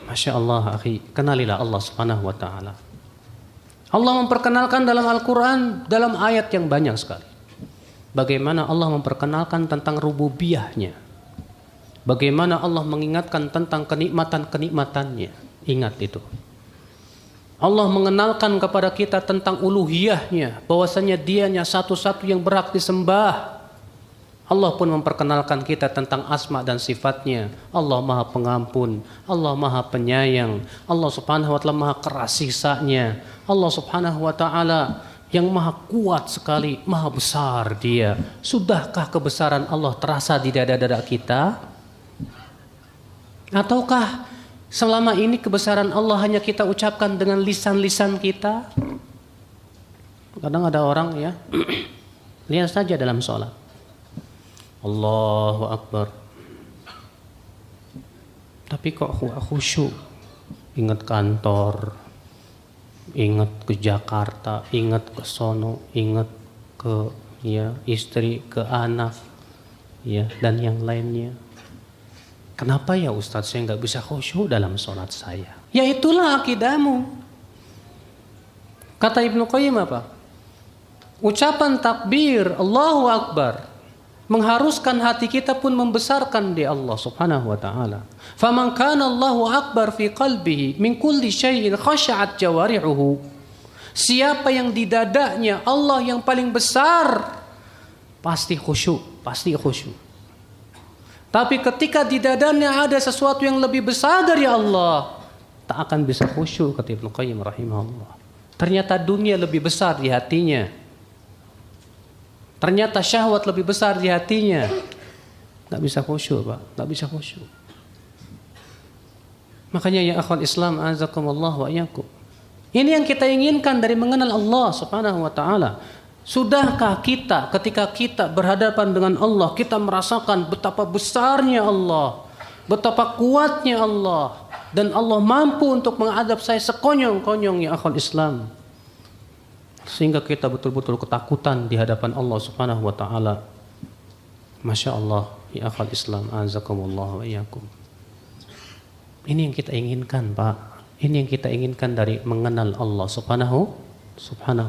Masya Allah akhi, kenalilah Allah subhanahu wa ta'ala. Allah memperkenalkan dalam Al-Quran dalam ayat yang banyak sekali. Bagaimana Allah memperkenalkan tentang rububiyahnya. Bagaimana Allah mengingatkan tentang kenikmatan-kenikmatannya. Ingat itu. Allah mengenalkan kepada kita tentang uluhiyahnya. Bahwasanya dianya satu-satu yang berhak disembah. Allah pun memperkenalkan kita tentang asma dan sifatnya. Allah maha pengampun, Allah maha penyayang, Allah subhanahu wa ta'ala maha keras siksanya, Allah subhanahu wa ta'ala yang maha kuat sekali, maha besar dia. Sudahkah kebesaran Allah terasa di dada-dada kita? Ataukah selama ini kebesaran Allah hanya kita ucapkan dengan lisan-lisan kita? Kadang ada orang ya, lihat saja dalam sholat, Allahu Akbar, tapi kok khusyuk? Ingat kantor, ingat ke Jakarta, ingat ke sono, ingat ke ya istri, ke anak, ya dan yang lainnya. Kenapa ya Ustadz saya nggak bisa khusyuk dalam sholat saya? Ya itulah akidahmu. Kata Ibnu Qayyim apa? Ucapan takbir Allahu Akbar mengharuskan hati kita pun membesarkan di Allah subhanahu wa ta'ala. Faman kana Allahu akbar fi qalbihi min kulli syai'in khasha'at jawarihuhu. Siapa yang di dadanya Allah yang paling besar, pasti khusyuk, pasti khusyuk. Tapi ketika di dadanya ada sesuatu yang lebih besar dari Allah, tak akan bisa khusyuk, kata Ibnu Qayyim rahimahullah. Ternyata dunia lebih besar di hatinya. Ternyata syahwat lebih besar di hatinya. Gak bisa khusyuk Pak, gak bisa khusyuk. Makanya ya akhwan Islam azakumullah wa iyyakum, ini yang kita inginkan dari mengenal Allah subhanahu wa ta'ala. Sudahkah kita ketika kita berhadapan dengan Allah, kita merasakan betapa besarnya Allah, betapa kuatnya Allah, dan Allah mampu untuk mengadab saya sekonyong-konyong ya akhwan Islam, sehingga kita betul-betul ketakutan di hadapan Allah subhanahu wa ta'ala. Masya Allah ya akhwat Islam azakumullah wa iyyakum. Ini yang kita inginkan Pak. Ini yang kita inginkan dari mengenal Allah subhanahu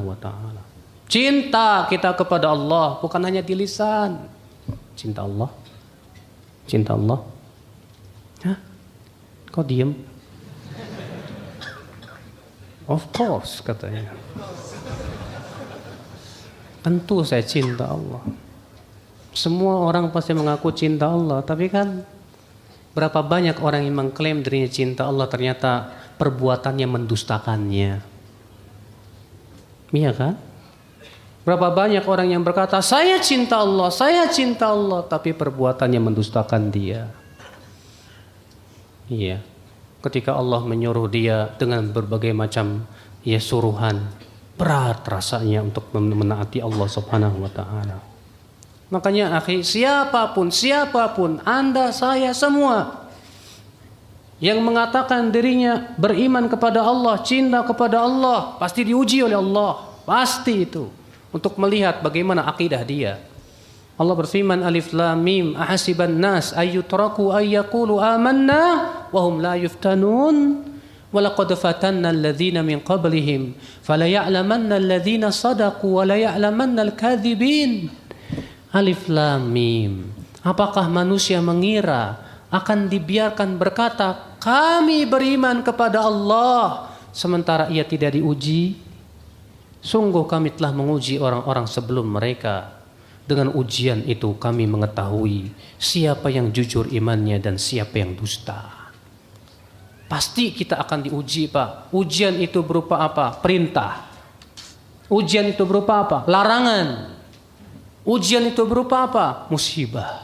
wa ta'ala. Cinta kita kepada Allah bukan hanya di lisan. Cinta Allah. Cinta Allah. Hah? Kau diem? Of course katanya. Tentu saya cinta Allah. Semua orang pasti mengaku cinta Allah, tapi kan berapa banyak orang yang mengklaim dirinya cinta Allah, ternyata perbuatannya mendustakannya. Iya kan? Berapa banyak orang yang berkata saya cinta Allah, tapi perbuatannya mendustakan dia. Iya. Ketika Allah menyuruh dia dengan berbagai macam ya suruhan, berat rasanya untuk menaati Allah subhanahu wa ta'ala. Makanya akhi, siapapun Anda, saya, semua yang mengatakan dirinya beriman kepada Allah, cinta kepada Allah, pasti diuji oleh Allah. Pasti itu. Untuk melihat bagaimana akidah dia. Allah berfirman Alif Lam Mim ahasiban nas ayyutraku ayyaqulu amanna wa hum la yuftanun wa laqad fatanna alladhina min qablihim fala ya'lamanna alladhina sadaqu wa la ya'lamanna al-kadhibin. Alif Lam Mim. Apakah manusia mengira akan dibiarkan berkata kami beriman kepada Allah sementara ia tidak diuji? Sungguh kami telah menguji orang-orang sebelum mereka. Dengan ujian itu kami mengetahui siapa yang jujur imannya dan siapa yang dusta. Pasti kita akan diuji, Pak. Ujian itu berupa apa? Perintah. Ujian itu berupa apa? Larangan. Ujian itu berupa apa? Musibah.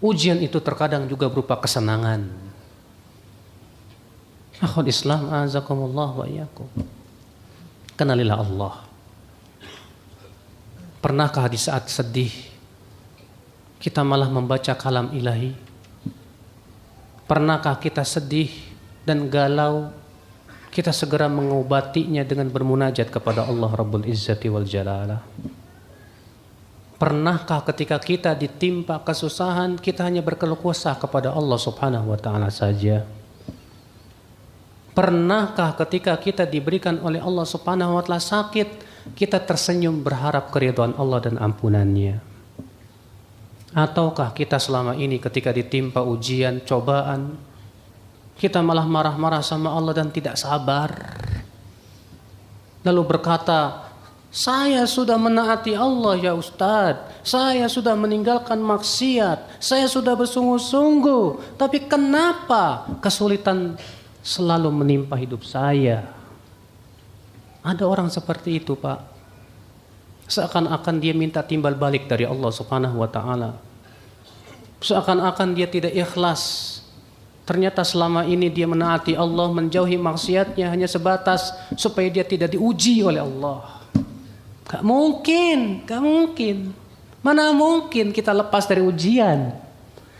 Ujian itu terkadang juga berupa kesenangan. Akhul Islam azakumullah wa iyyakum. Kenalilah Allah. Pernahkah di saat sedih kita malah membaca kalam ilahi? Pernahkah kita sedih dan galau kita segera mengobatinya dengan bermunajat kepada Allah Rabbul Izzati wal Jalalah? Pernahkah ketika kita ditimpa kesusahan kita hanya berkeluh kesah kepada Allah Subhanahu wa taala saja? Pernahkah ketika kita diberikan oleh Allah Subhanahu wa taala sakit kita tersenyum berharap keridhaan Allah dan ampunannya? Ataukah kita selama ini ketika ditimpa ujian, cobaan, kita malah marah-marah sama Allah dan tidak sabar? Lalu berkata, saya sudah menaati Allah ya Ustadz, saya sudah meninggalkan maksiat, saya sudah bersungguh-sungguh, tapi kenapa kesulitan selalu menimpa hidup saya? Ada orang seperti itu, Pak. Seakan-akan dia minta timbal balik dari Allah Subhanahu wa taala. Seakan-akan dia tidak ikhlas. Ternyata selama ini dia menaati Allah, menjauhi maksiatnya hanya sebatas supaya dia tidak diuji oleh Allah. Gak mungkin, gak mungkin. Mana mungkin kita lepas dari ujian?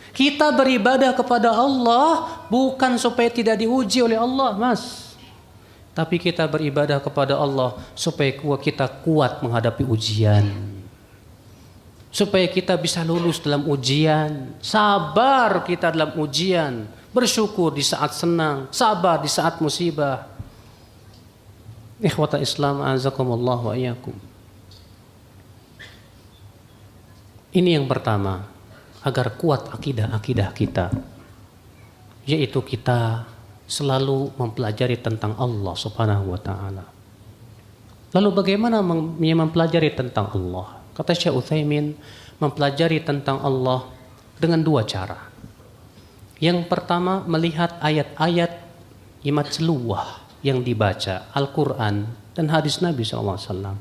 Kita beribadah kepada Allah bukan supaya tidak diuji oleh Allah, Mas. Tapi kita beribadah kepada Allah supaya kita kuat menghadapi ujian. Supaya kita bisa lulus dalam ujian. Sabar kita dalam ujian. Bersyukur di saat senang. Sabar di saat musibah. Ikhwata Islam azakumullah wa iyyakum. Ini yang pertama. Agar kuat akidah-akidah kita. Yaitu kita selalu mempelajari tentang Allah Subhanahu wa taala. Lalu bagaimana mempelajari tentang Allah? Kata Syekh Utsaimin, mempelajari tentang Allah dengan dua cara. Yang pertama, melihat ayat-ayat imatsluwah yang dibaca, Al-Qur'an dan hadis Nabi SAW.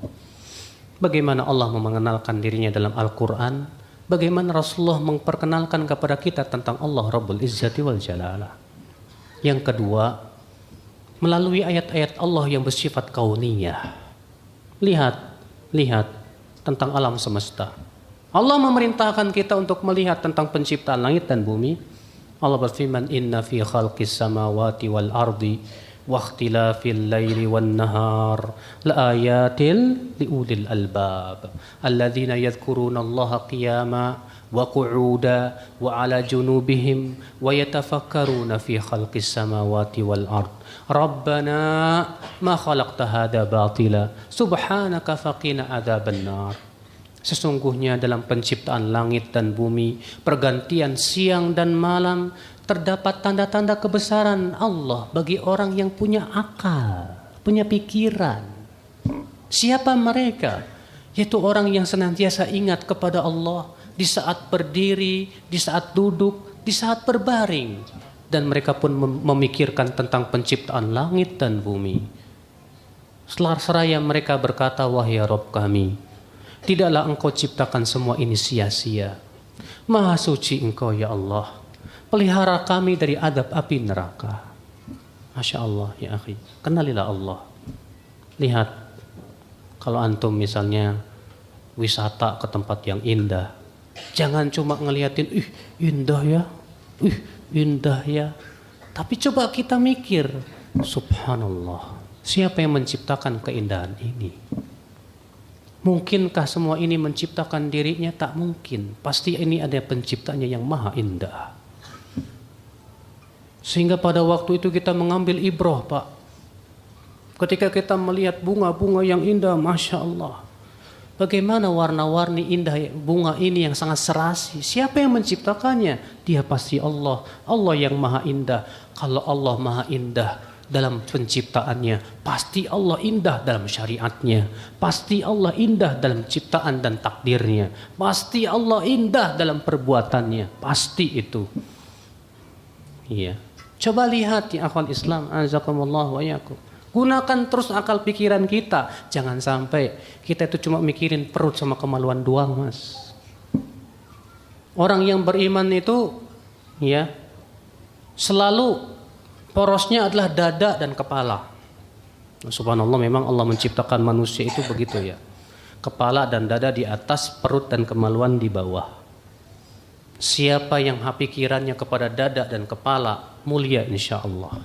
Bagaimana Allah mengenalkan dirinya dalam Al-Qur'an, bagaimana Rasulullah memperkenalkan kepada kita tentang Allah Rabbul Izzati wal Jalalah. Yang kedua, melalui ayat-ayat Allah yang bersifat kauniyah. Lihat tentang alam semesta. Allah memerintahkan kita untuk melihat tentang penciptaan langit dan bumi. Allah berfirman, "Inna fi khalqis samawati wal ardi wa ikhtilafil laili wan nahar laayatil liulil albab alladzina yadhkuruna Allaha qiyama wa qu'uda wa ala junubihim wa yatafakkaruna fi khalqis samawati wal ard rabbana ma khalaqta hadza batila subhanaka faqina adzaban nar." Sesungguhnya dalam penciptaan langit dan bumi, pergantian siang dan malam, terdapat tanda-tanda kebesaran Allah bagi orang yang punya akal, punya pikiran. Siapa mereka? Yaitu orang yang senantiasa ingat kepada Allah di saat berdiri, di saat duduk, di saat berbaring. Dan mereka pun memikirkan tentang penciptaan langit dan bumi. Seraya mereka berkata, "Wahai Rabb kami, tidaklah Engkau ciptakan semua ini sia-sia. Maha suci Engkau ya Allah. Pelihara kami dari adab api neraka." Masya Allah ya akhi. Kenalilah Allah. Lihat, kalau antum misalnya wisata ke tempat yang indah, jangan cuma ngeliatin, indah ya, indah ya. Tapi coba kita mikir, subhanallah, siapa yang menciptakan keindahan ini? Mungkinkah semua ini menciptakan dirinya? Tak mungkin. Pasti ini ada penciptanya yang maha indah. Sehingga pada waktu itu kita mengambil ibrah, Pak. Ketika kita melihat bunga-bunga yang indah, Masya Allah. Bagaimana warna-warni indah bunga ini yang sangat serasi. Siapa yang menciptakannya? Dia pasti Allah. Allah yang maha indah. Kalau Allah maha indah dalam penciptaannya, pasti Allah indah dalam syariatnya, pasti Allah indah dalam ciptaan dan takdirnya, pasti Allah indah dalam perbuatannya, pasti itu. Iya. Coba lihat ya akhwal Islam, azakumullah wa yakum. Gunakan terus akal pikiran kita. Jangan sampai kita itu cuma mikirin perut sama kemaluan doang, Mas. Orang yang beriman itu ya selalu porosnya adalah dada dan kepala. Subhanallah, memang Allah menciptakan manusia itu begitu ya. Kepala dan dada di atas, perut dan kemaluan di bawah. Siapa yang pikirannya kepada dada dan kepala, mulia insya Allah.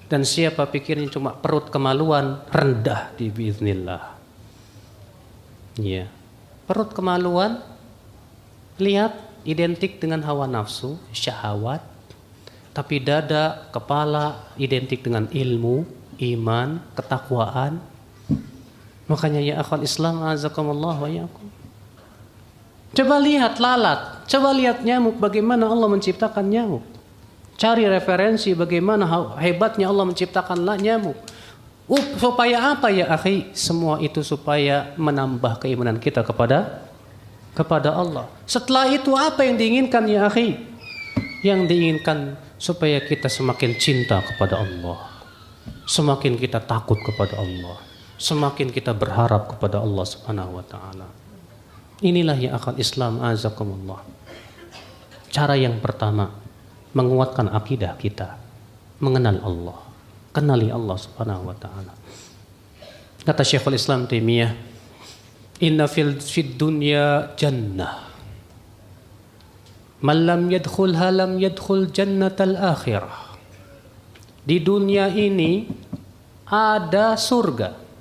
Dan siapa pikirnya cuma perut kemaluan, rendah di biiznillah. Ya. Perut kemaluan, lihat identik dengan hawa nafsu, syahwat. Tapi dada, kepala identik dengan ilmu, iman, ketakwaan. Makanya ya akhwal Islam, azakumullah wa yakum. Coba lihat lalat, coba lihat nyamuk, bagaimana Allah menciptakan nyamuk. Cari referensi bagaimana hebatnya Allah menciptakan nyamuk. Supaya apa ya akhi? Semua itu supaya menambah keimanan kita kepada Allah. Setelah itu apa yang diinginkan ya akhi? Yang diinginkan supaya kita semakin cinta kepada Allah, semakin kita takut kepada Allah, semakin kita berharap kepada Allah Subhanahu wa taala. Inilah ya akal Islam, azakumullah. Cara yang pertama, menguatkan akidah kita, mengenal Allah, kenali Allah Subhanahu wa taala. Kata Syekhul Islam Taimiyah, inna fid dunya jannah, man lam yadkhulha lam yadkhul jannatal akhirah. Di dunia ini ada surga.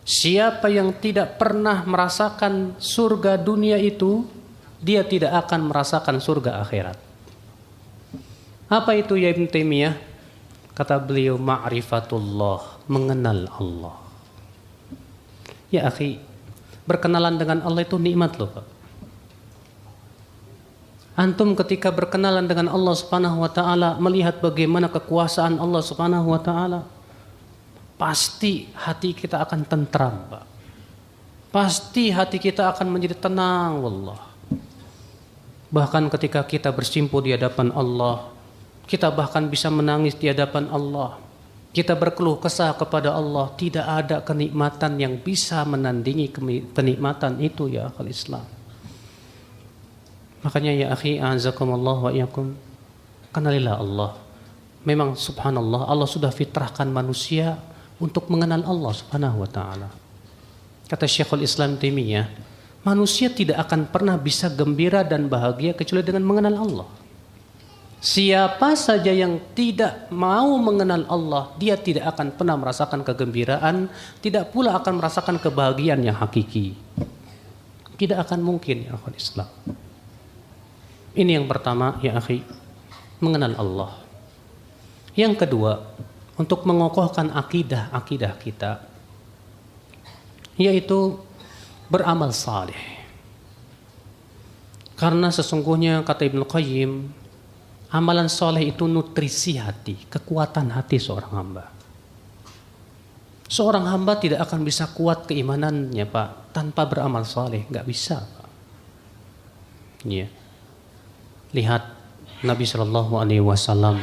Siapa yang tidak pernah merasakan surga dunia itu, dia tidak akan merasakan surga akhirat. Apa itu ya Ibn Taimiyah? Kata beliau, ma'rifatullah, mengenal Allah. Ya akhi, berkenalan dengan Allah itu nikmat loh Pak. Antum ketika berkenalan dengan Allah Subhanahu wa taala, melihat bagaimana kekuasaan Allah Subhanahu wa taala, pasti hati kita akan tentram, Pak. Pasti hati kita akan menjadi tenang, wallah. Bahkan ketika kita bersimpuh di hadapan Allah, kita bahkan bisa menangis di hadapan Allah. Kita berkeluh kesah kepada Allah, tidak ada kenikmatan yang bisa menandingi kenikmatan itu ya akal Islam. Makanya ya akhi, azakumullah wa iyakum, kenalilah Allah. Memang subhanallah, Allah sudah fitrahkan manusia untuk mengenal Allah Subhanahu wa taala. Kata Syekhul Islam Taimiyah, manusia tidak akan pernah bisa gembira dan bahagia kecuali dengan mengenal Allah. Siapa saja yang tidak mau mengenal Allah, dia tidak akan pernah merasakan kegembiraan, tidak pula akan merasakan kebahagiaan yang hakiki. Tidak akan mungkin ya akhwat Islam. Ini yang pertama ya akhi, mengenal Allah. Yang kedua, untuk mengokohkan akidah kita, yaitu beramal saleh. Karena sesungguhnya kata Ibnu Qayyim, amalan soleh itu nutrisi hati, kekuatan hati seorang hamba. Seorang hamba tidak akan bisa kuat keimanannya Pak tanpa beramal soleh, nggak bisa Pak. Ya. Lihat Nabi Shallallahu Alaihi Wasallam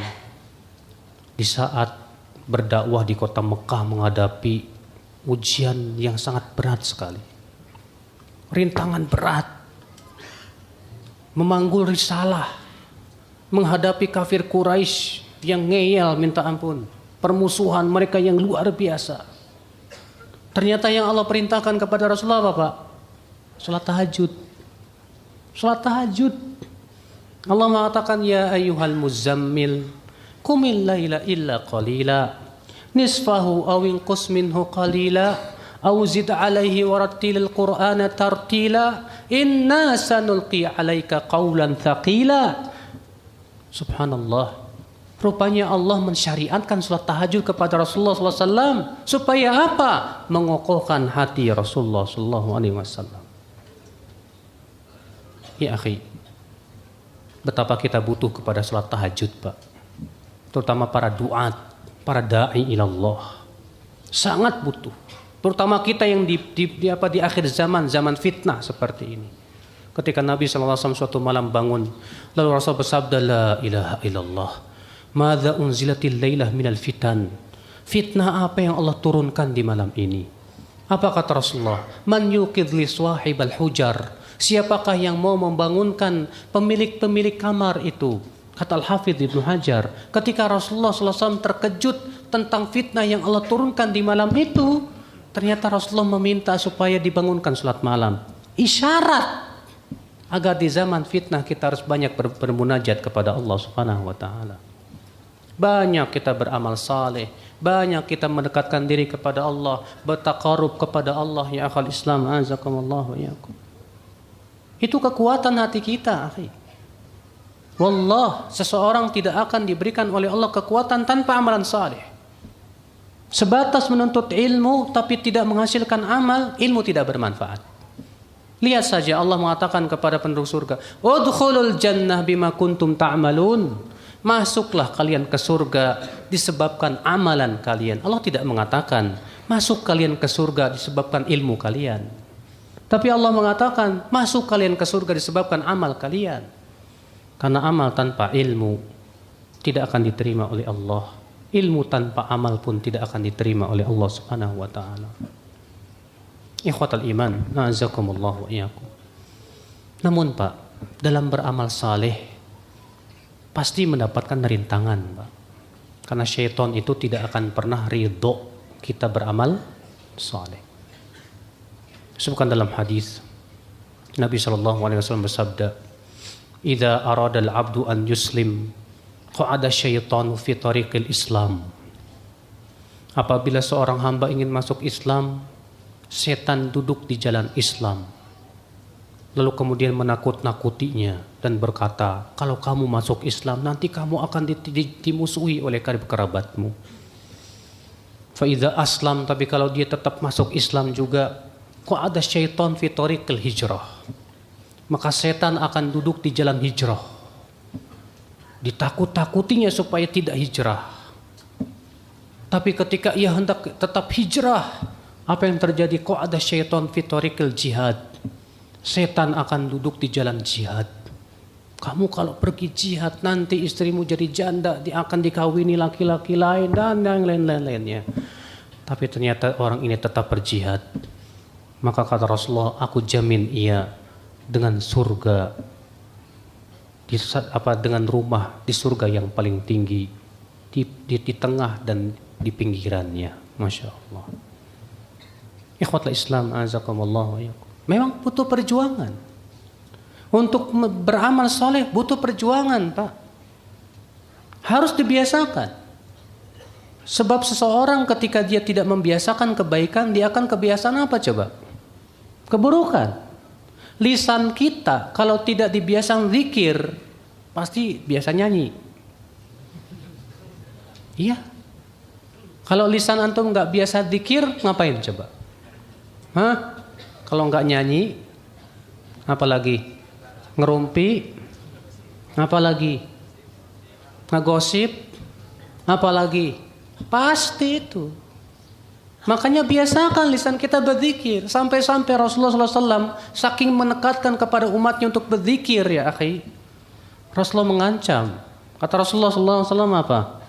di saat berdakwah di kota Mekah menghadapi ujian yang sangat berat sekali, rintangan berat, memanggul risalah, menghadapi kafir Quraisy yang ngeyel minta ampun, permusuhan mereka yang luar biasa. Ternyata yang Allah perintahkan kepada Rasulullah apa Pak? Salat tahajud. Salat tahajud. Allah mengatakan ya ayyuhal muzammil qumil laila illa qalila nisfahu aw inqus minhu qalila aw zid 'alaihi warattilil Qur'ana tartila inna sanulqi 'alaika qawlan thaqila. Subhanallah. Rupanya Allah mensyariatkan salat tahajud kepada Rasulullah SAW supaya apa? Mengokohkan hati Rasulullah SAW. Ya akhi, betapa kita butuh kepada salat tahajud, Pak. Terutama para duat, para da'i ilallah. Sangat butuh. Terutama kita yang di akhir zaman fitnah seperti ini. Ketika Nabi SAW suatu malam bangun, lalu Rasul bersabda, la ilaha illallah. Madza unzilatil lailah minal fitan. Fitnah apa yang Allah turunkan di malam ini? Apa kata Rasulullah? Man yuqidh li swahibal hujar. Siapakah yang mau membangunkan pemilik kamar itu? Kata Al-Hafidh Ibnu Hajar, ketika Rasulullah SAW terkejut tentang fitnah yang Allah turunkan di malam itu, ternyata Rasulullah meminta supaya dibangunkan salat malam. Isyarat agar di zaman fitnah kita harus banyak bermunajat kepada Allah Subhanahu wa taala. Banyak kita beramal saleh, banyak kita mendekatkan diri kepada Allah, bertaqarrub kepada Allah, ya akhal Islam, azakumullah wa iyyakum. Itu kekuatan hati kita, akhi. Wallah, seseorang tidak akan diberikan oleh Allah kekuatan tanpa amalan saleh. Sebatas menuntut ilmu tapi tidak menghasilkan amal, ilmu tidak bermanfaat. Lihat saja Allah mengatakan kepada penduduk surga, udkhulul jannah bima kuntum ta'malun. Masuklah kalian ke surga disebabkan amalan kalian. Allah tidak mengatakan masuk kalian ke surga disebabkan ilmu kalian. Tapi Allah mengatakan masuk kalian ke surga disebabkan amal kalian. Karena amal tanpa ilmu tidak akan diterima oleh Allah. Ilmu tanpa amal pun tidak akan diterima oleh Allah Subhanahu wa taala. Ikhwatal iman, na'azakumullah wa iyyakum. Namun Pak, dalam beramal saleh pasti mendapatkan rintangan, Pak. Karena syaitan itu tidak akan pernah ridho kita beramal saleh. Disebutkan dalam hadis Nabi SAW bersabda, "Idza arada al-'abdu an yuslim, qa'ada syaitanu fi tariqil Islam." Apabila seorang hamba ingin masuk Islam, setan duduk di jalan Islam. Lalu kemudian menakut-nakutinya dan berkata, kalau kamu masuk Islam nanti kamu akan dimusuhi oleh karib kerabatmu. Fa'idha aslam, tapi kalau dia tetap masuk Islam juga, kok ada syaitan fi tariqil hijrah, maka setan akan duduk di jalan hijrah, ditakut-takutinya supaya tidak hijrah. Tapi ketika ia hendak tetap hijrah, apa yang terjadi? Kok ada syaitan fi tariqil jihad, setan akan duduk di jalan jihad. Kamu kalau pergi jihad nanti istrimu jadi janda, dia akan dikawini laki-laki lain dan yang lain-lainnya. Tapi ternyata orang ini tetap berjihad. Maka kata Rasulullah, aku jamin ia dengan surga, dengan rumah di surga yang paling tinggi, di tengah dan di pinggirannya. Masya Allah. Ikhwatul Islam, azakumullah wa iyyakum. Memang butuh perjuangan. Untuk beramal soleh butuh perjuangan, Pak. Harus dibiasakan. Sebab seseorang ketika dia tidak membiasakan kebaikan, dia akan kebiasaan apa coba? Keburukan. Lisan kita kalau tidak dibiasakan zikir, pasti biasa nyanyi. Iya. Kalau lisan antum nggak biasa zikir, ngapain coba? Hah? Kalau nggak nyanyi, apalagi ngerumpi, apalagi ngegosip, apalagi pasti itu. Makanya biasakan lisan kita berzikir. Sampai-sampai Rasulullah SAW saking menekatkan kepada umatnya untuk berzikir, ya akhi, Rasulullah mengancam. Kata Rasulullah SAW apa?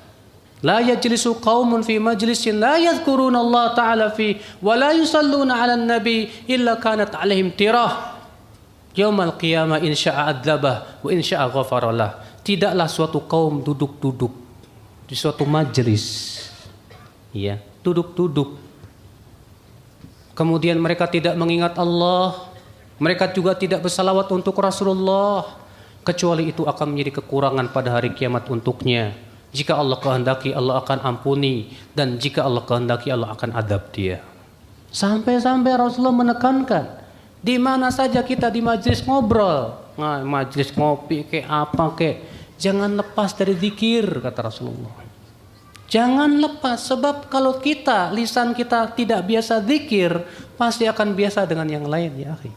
La yajlisu qaumun fi majlisin la yadhkuruna Allah Ta'ala fi wa la yusalluna 'alan nabi illa kanat 'alaihim tirah yaumal qiyamah in syaa adzabah wa in syaa ghafara lah. Tidaklah suatu kaum duduk-duduk di suatu majelis, ya, duduk-duduk, kemudian mereka tidak mengingat Allah, mereka juga tidak bersalawat untuk Rasulullah, kecuali itu akan menjadi kekurangan pada hari kiamat untuknya. Jika Allah kehendaki, Allah akan ampuni, dan jika Allah kehendaki, Allah akan adab dia. Sampai-sampai Rasulullah menekankan, di mana saja kita di majelis ngobrol, majelis ngopi kayak apa kayak, jangan lepas dari zikir, kata Rasulullah. Jangan lepas, sebab kalau lisan kita tidak biasa zikir, pasti akan biasa dengan yang lain, ya akhi.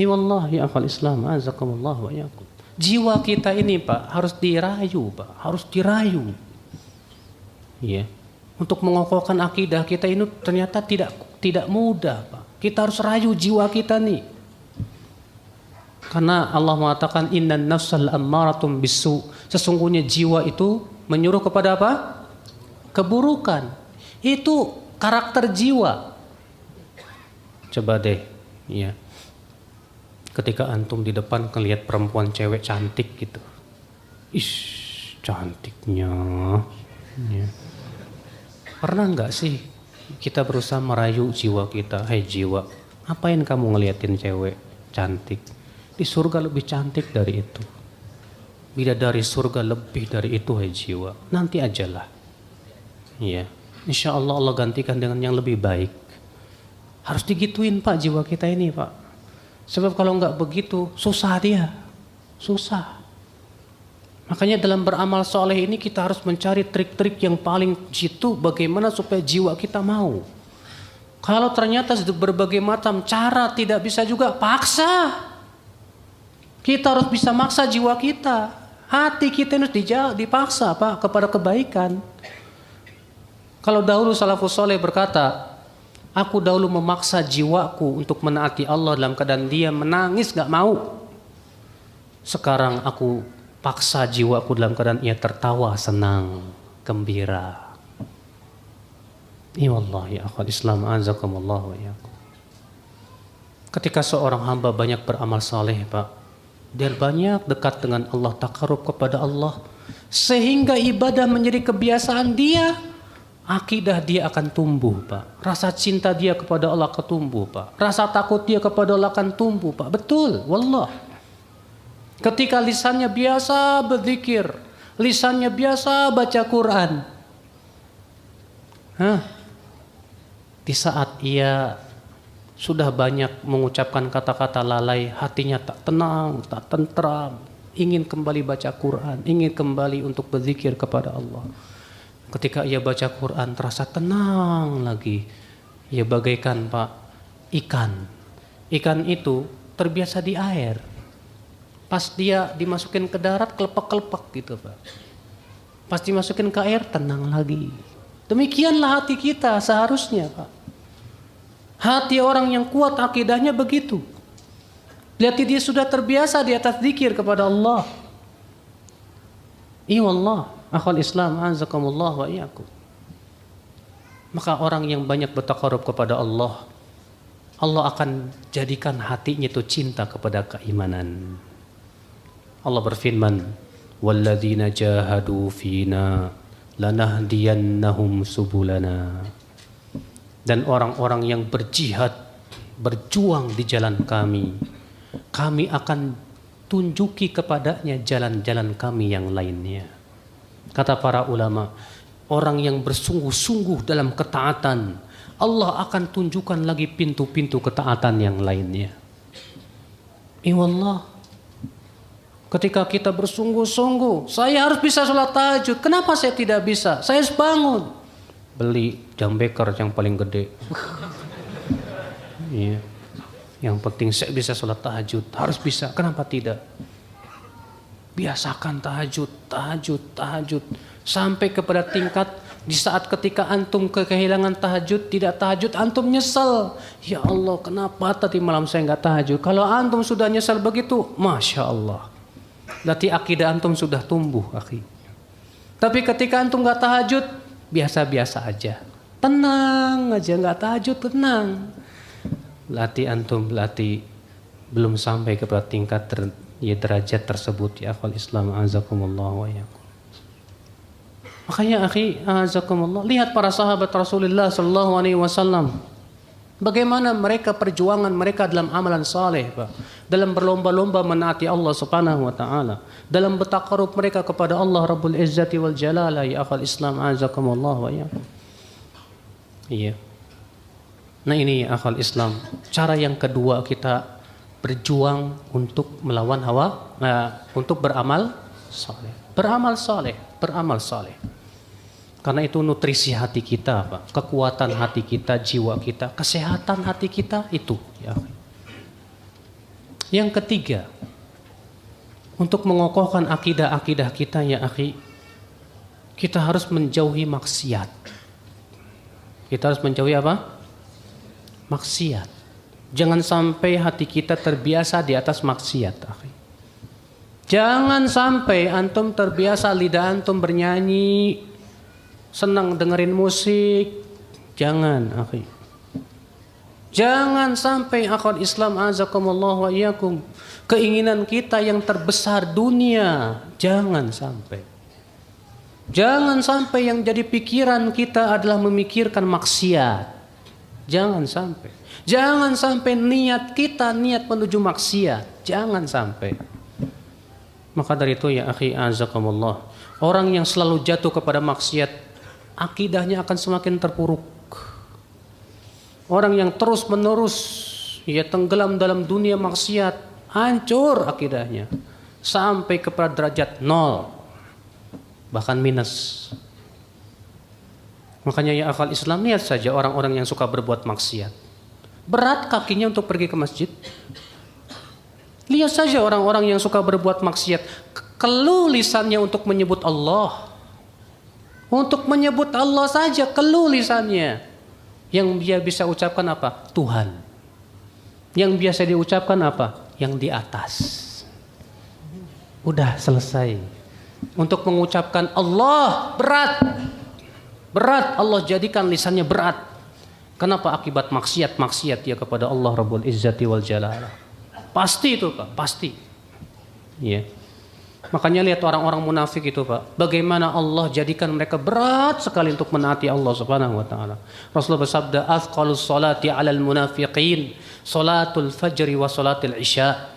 Wallah ya akhal Islam, azakumullah wa yakum. Jiwa kita ini Pak harus dirayu, Pak, harus dirayu. Ya. Untuk mengokohkan akidah kita ini ternyata tidak mudah, Pak. Kita harus rayu jiwa kita nih. Karena Allah mengatakan innan nafsal ammaratum bisu. Sesungguhnya jiwa itu menyuruh kepada apa? Keburukan. Itu karakter jiwa. Coba deh, ya. Ketika antum di depan ngelihat perempuan cewek cantik gitu. Ish, cantiknya. Ya. Pernah nggak sih kita berusaha merayu jiwa kita? Hai jiwa, ngapain kamu ngeliatin cewek cantik? Di surga lebih cantik dari itu. Bidadari surga lebih dari itu, hai jiwa. Nanti ajalah. Ya, insya Allah Allah gantikan dengan yang lebih baik. Harus digituin Pak jiwa kita ini Pak. Sebab kalau nggak begitu susah dia, susah. Makanya dalam beramal soleh ini kita harus mencari trik-trik yang paling jitu bagaimana supaya jiwa kita mau. Kalau ternyata berbagai macam cara tidak bisa juga, paksa. Kita harus bisa maksa jiwa kita. Hati kita harus dipaksa Pak kepada kebaikan. Kalau dahulu salafus soleh berkata, aku dahulu memaksa jiwaku untuk menaati Allah dalam keadaan dia menangis gak mau. Sekarang aku paksa jiwaku dalam keadaan ia tertawa, senang, gembira. Wallah ya akhwat Islam, azakumullah wa yakum. Ketika seorang hamba banyak beramal saleh Pak, dia banyak dekat dengan Allah, takarub kepada Allah, sehingga ibadah menjadi kebiasaan dia. Akidah dia akan tumbuh Pak. Rasa cinta dia kepada Allah akan tumbuh Pak. Rasa takut dia kepada Allah akan tumbuh Pak. Betul, wallah. Ketika lisannya biasa berzikir, lisannya biasa baca Quran. Di saat ia sudah banyak mengucapkan kata-kata lalai, hatinya tak tenang, tak tentram, ingin kembali baca Quran, ingin kembali untuk berzikir kepada Allah. Ketika ia baca Quran terasa tenang lagi. Ia bagaikan Pak ikan. Ikan itu terbiasa di air. Pas dia dimasukin ke darat kelepek-kelepek gitu Pak. Pas dimasukin ke air tenang lagi. Demikianlah hati kita seharusnya Pak. Hati orang yang kuat akidahnya begitu. Lihat dia sudah terbiasa di atas zikir kepada Allah. Wallah. Akhwal Islam, azakumullah wa iyyakum. Maka orang yang banyak bertaqarrub kepada Allah, Allah akan jadikan hatinya itu cinta kepada keimanan. Allah berfirman, "Walladzina jahadu fina lanahdiyannahum subulana." Dan orang-orang yang berjihad, berjuang di jalan kami, kami akan tunjuki kepadanya jalan-jalan kami yang lainnya. Kata para ulama, orang yang bersungguh-sungguh dalam ketaatan, Allah akan tunjukkan lagi pintu-pintu ketaatan yang lainnya. Wallah. Ketika kita bersungguh-sungguh, saya harus bisa sholat tahajud. Kenapa saya tidak bisa? Saya harus bangun. Beli jam beker yang paling gede. Iya. Yang penting saya bisa sholat tahajud. Harus bisa. Kenapa tidak? Biasakan tahajud. Sampai kepada tingkat di saat ketika antum kehilangan tahajud, tidak tahajud, antum nyesel. Ya Allah, kenapa tadi malam saya nggak tahajud? Kalau antum sudah nyesel begitu, Masya Allah. Berarti akidah antum sudah tumbuh, akhi. Tapi ketika antum nggak tahajud, biasa-biasa aja. Tenang aja, nggak tahajud, tenang. Antum belum sampai kepada tingkat derajat tersebut, ya akhwal Islam, azakumullah wa yakum. Makanya akhi, azakumullah, lihat para sahabat Rasulullah sallallahu alaihi wasallam, bagaimana mereka perjuangan mereka dalam amalan saleh, Pak, dalam berlomba-lomba menaati Allah Subhanahu wa taala, dalam bertaqarrub mereka kepada Allah Rabbul Izzati wal Jalala, ya akhwal Islam, azakumullah wa yakum. Iya. Nah ini akal Islam. Cara yang kedua kita berjuang untuk melawan hawa, untuk beramal saleh. Beramal saleh, beramal saleh. Karena itu nutrisi hati kita, Pak. Kekuatan hati kita, jiwa kita, kesehatan hati kita itu. Ya. Yang ketiga, untuk mengokohkan akidah-akidah kita ya akhi, kita harus menjauhi maksiat. Kita harus menjauhi apa? Maksiat. Jangan sampai hati kita terbiasa di atas maksiat, akhi. Jangan sampai antum terbiasa lidah antum bernyanyi, senang dengerin musik. Jangan, akhi. Jangan sampai akal Islam azakumullah wa iyyakum, keinginan kita yang terbesar dunia, jangan sampai. Jangan sampai yang jadi pikiran kita adalah memikirkan maksiat. Jangan sampai. Jangan sampai niat kita niat menuju maksiat. Jangan sampai. Maka dari itu ya akhi azakumullah, orang yang selalu jatuh kepada maksiat, akidahnya akan semakin terpuruk. Orang yang terus menerus ya tenggelam dalam dunia maksiat, hancur akidahnya sampai kepada derajat 0, bahkan minus. Makanya ya akal Islam, lihat saja orang-orang yang suka berbuat maksiat, berat kakinya untuk pergi ke masjid. Lihat saja orang-orang yang suka berbuat maksiat, keluh lisannya untuk menyebut Allah. Untuk menyebut Allah saja keluh lisannya. Yang dia bisa ucapkan apa? Tuhan. Yang biasa diucapkan apa? Yang di atas. Udah selesai. Untuk mengucapkan Allah berat. Berat, Allah jadikan lisannya berat. Kenapa? Akibat maksiat dia kepada Allah Rabbul Izzati wal Jalalah. Pasti itu Pak, pasti. Iya. Makanya lihat orang-orang munafik itu Pak, bagaimana Allah jadikan mereka berat sekali untuk menaati Allah Subhanahu wa taala. Rasulullah bersabda, "Athqalus sholati 'alal munafiqin sholatul fajri wa sholatul isya."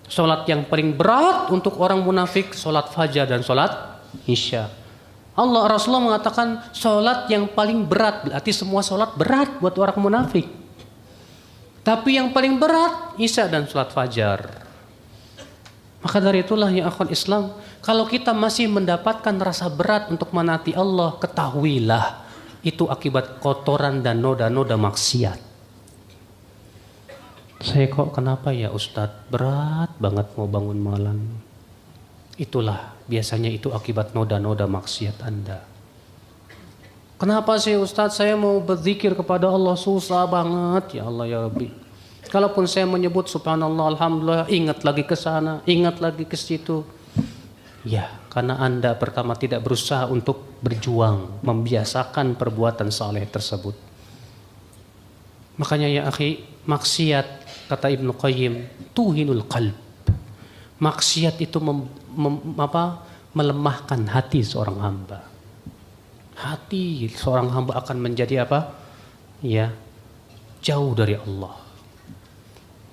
Salat yang paling berat untuk orang munafik salat fajar dan salat isya. Rasulullah mengatakan salat yang paling berat, berarti semua salat berat buat orang munafik. Tapi yang paling berat isya dan salat fajar. Maka dari itulah ya akhwat Islam, kalau kita masih mendapatkan rasa berat untuk menaati Allah, ketahuilah itu akibat kotoran dan noda-noda maksiat. Saya kok kenapa ya Ustadz, berat banget mau bangun malam. Itulah biasanya itu akibat noda-noda maksiat Anda. Kenapa sih Ustadz saya mau berzikir kepada Allah susah banget, ya Allah ya Rabbi. Kalaupun saya menyebut subhanallah, alhamdulillah, ingat lagi ke sana, ingat lagi ke situ. Ya, karena Anda pertama tidak berusaha untuk berjuang, membiasakan perbuatan saleh tersebut. Makanya ya akhi, maksiat, kata Ibnu Qayyim, tuhinul qalb. Maksiat itu melemahkan hati seorang hamba. Hati seorang hamba akan menjadi apa? Ya, jauh dari Allah.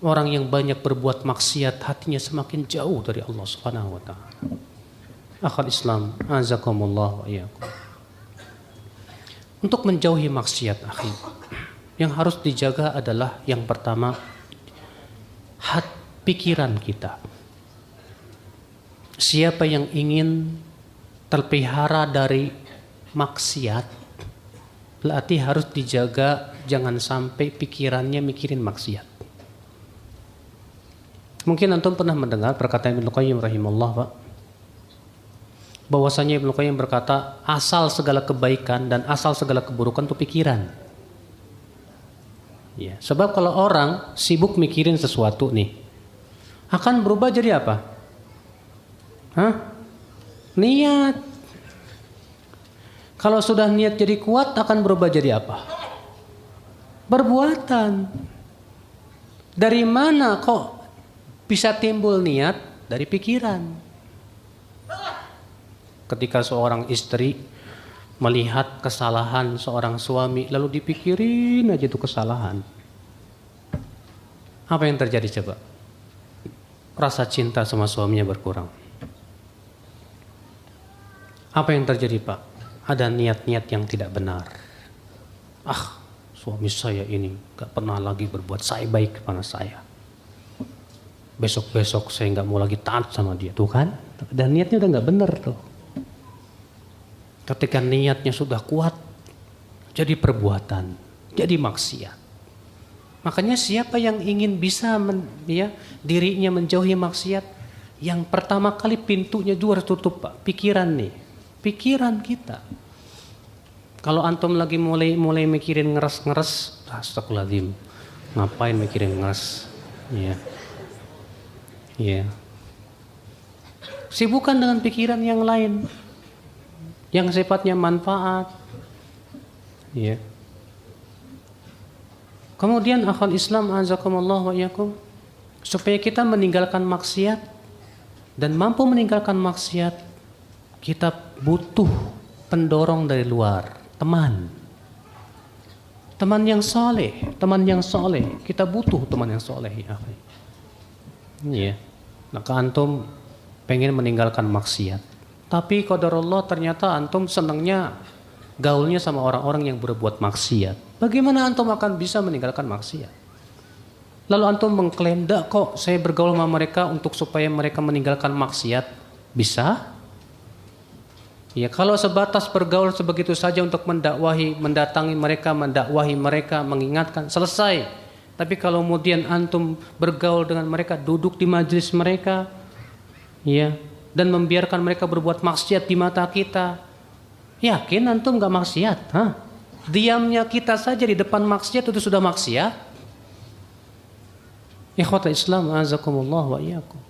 Orang yang banyak berbuat maksiat, hatinya semakin jauh dari Allah Subhanahu wa taala. Akhal Islam, azakumullah wa iyyakum. Untuk menjauhi maksiat, akhi, yang harus dijaga adalah yang pertama, pikiran kita. Siapa yang ingin terpelihara dari maksiat, berarti harus dijaga jangan sampai pikirannya mikirin maksiat. Mungkin antum pernah mendengar perkataan Ibnu Qayyim rahimahullah, Pak, bahwasanya Ibnu Qayyim berkata, asal segala kebaikan dan asal segala keburukan itu pikiran. Ya, sebab kalau orang sibuk mikirin sesuatu nih, akan berubah jadi apa? Niat. Kalau sudah niat jadi kuat, akan berubah jadi apa? Perbuatan. Dari mana kok bisa timbul niat? Dari pikiran. Ketika seorang istri melihat kesalahan seorang suami, lalu dipikirin aja itu kesalahan, apa yang terjadi coba? Rasa cinta sama suaminya berkurang. Apa yang terjadi Pak? Ada niat-niat yang tidak benar. suami saya ini gak pernah lagi berbuat baik kepada saya. Besok-besok saya gak mau lagi taat sama dia. Tuh kan? Dan niatnya udah gak bener tuh. Ketika niatnya sudah kuat, jadi perbuatan, jadi maksiat. Makanya siapa yang ingin bisa dirinya menjauhi maksiat, yang pertama kali pintunya juga harus tutup, Pak. Pikiran nih, pikiran kita. Kalau antum lagi mulai mikirin ngeres, astagfirullahaladzim, ngapain mikirin ngeres? Iya. Sibukkan dengan pikiran yang lain, yang sifatnya manfaat. Iya. Kemudian akhwal Islam azakumullah wa iyyakum, supaya kita meninggalkan maksiat dan mampu meninggalkan maksiat, kita butuh pendorong dari luar, teman yang soleh, kita butuh teman yang soleh ya. Iya. Maka antum pengen meninggalkan maksiat, tapi qadarullah ternyata antum senangnya gaulnya sama orang-orang yang berbuat maksiat. Bagaimana antum akan bisa meninggalkan maksiat? Lalu antum mengklaim, "Dak kok saya bergaul sama mereka untuk supaya mereka meninggalkan maksiat." Bisa? Ya, kalau sebatas bergaul sebegitu saja untuk mendatangi mereka, mengingatkan, selesai. Tapi kalau kemudian antum bergaul dengan mereka, duduk di majelis mereka, ya, dan membiarkan mereka berbuat maksiat di mata kita, yakin antum gak maksiat? Diamnya kita saja di depan maksiat itu sudah maksiat. Ikhwatul Islam azakumullah wa iyyakum.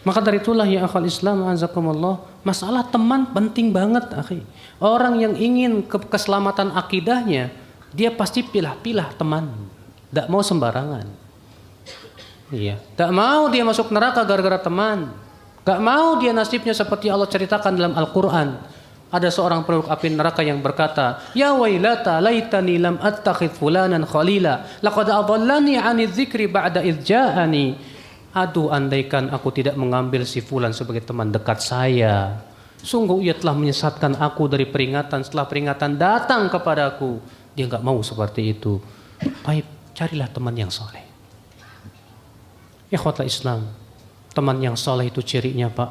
Maka dari itulah ya akhwal Islam azakumullah, masalah teman penting banget, akhi. Orang yang ingin keselamatan akidahnya, dia pasti pilah-pilah teman. Tidak mau sembarangan. Iya, tidak mau dia masuk neraka gara-gara teman. Gak mau dia nasibnya seperti Allah ceritakan dalam Al-Quran. Ada seorang penduduk api neraka yang berkata, "Ya wailata laitani lam attakhidh fulanan khalila, laqad adallani 'ani dzikri ba'da idz ja'ani." Aduh, andaikan aku tidak mengambil si fulan sebagai teman dekat saya. Sungguh ia telah menyesatkan aku dari peringatan setelah peringatan datang kepadaku. Dia gak mau seperti itu. Baik, carilah teman yang soleh. Ikhwatul Islam, teman yang soleh itu cirinya, Pak.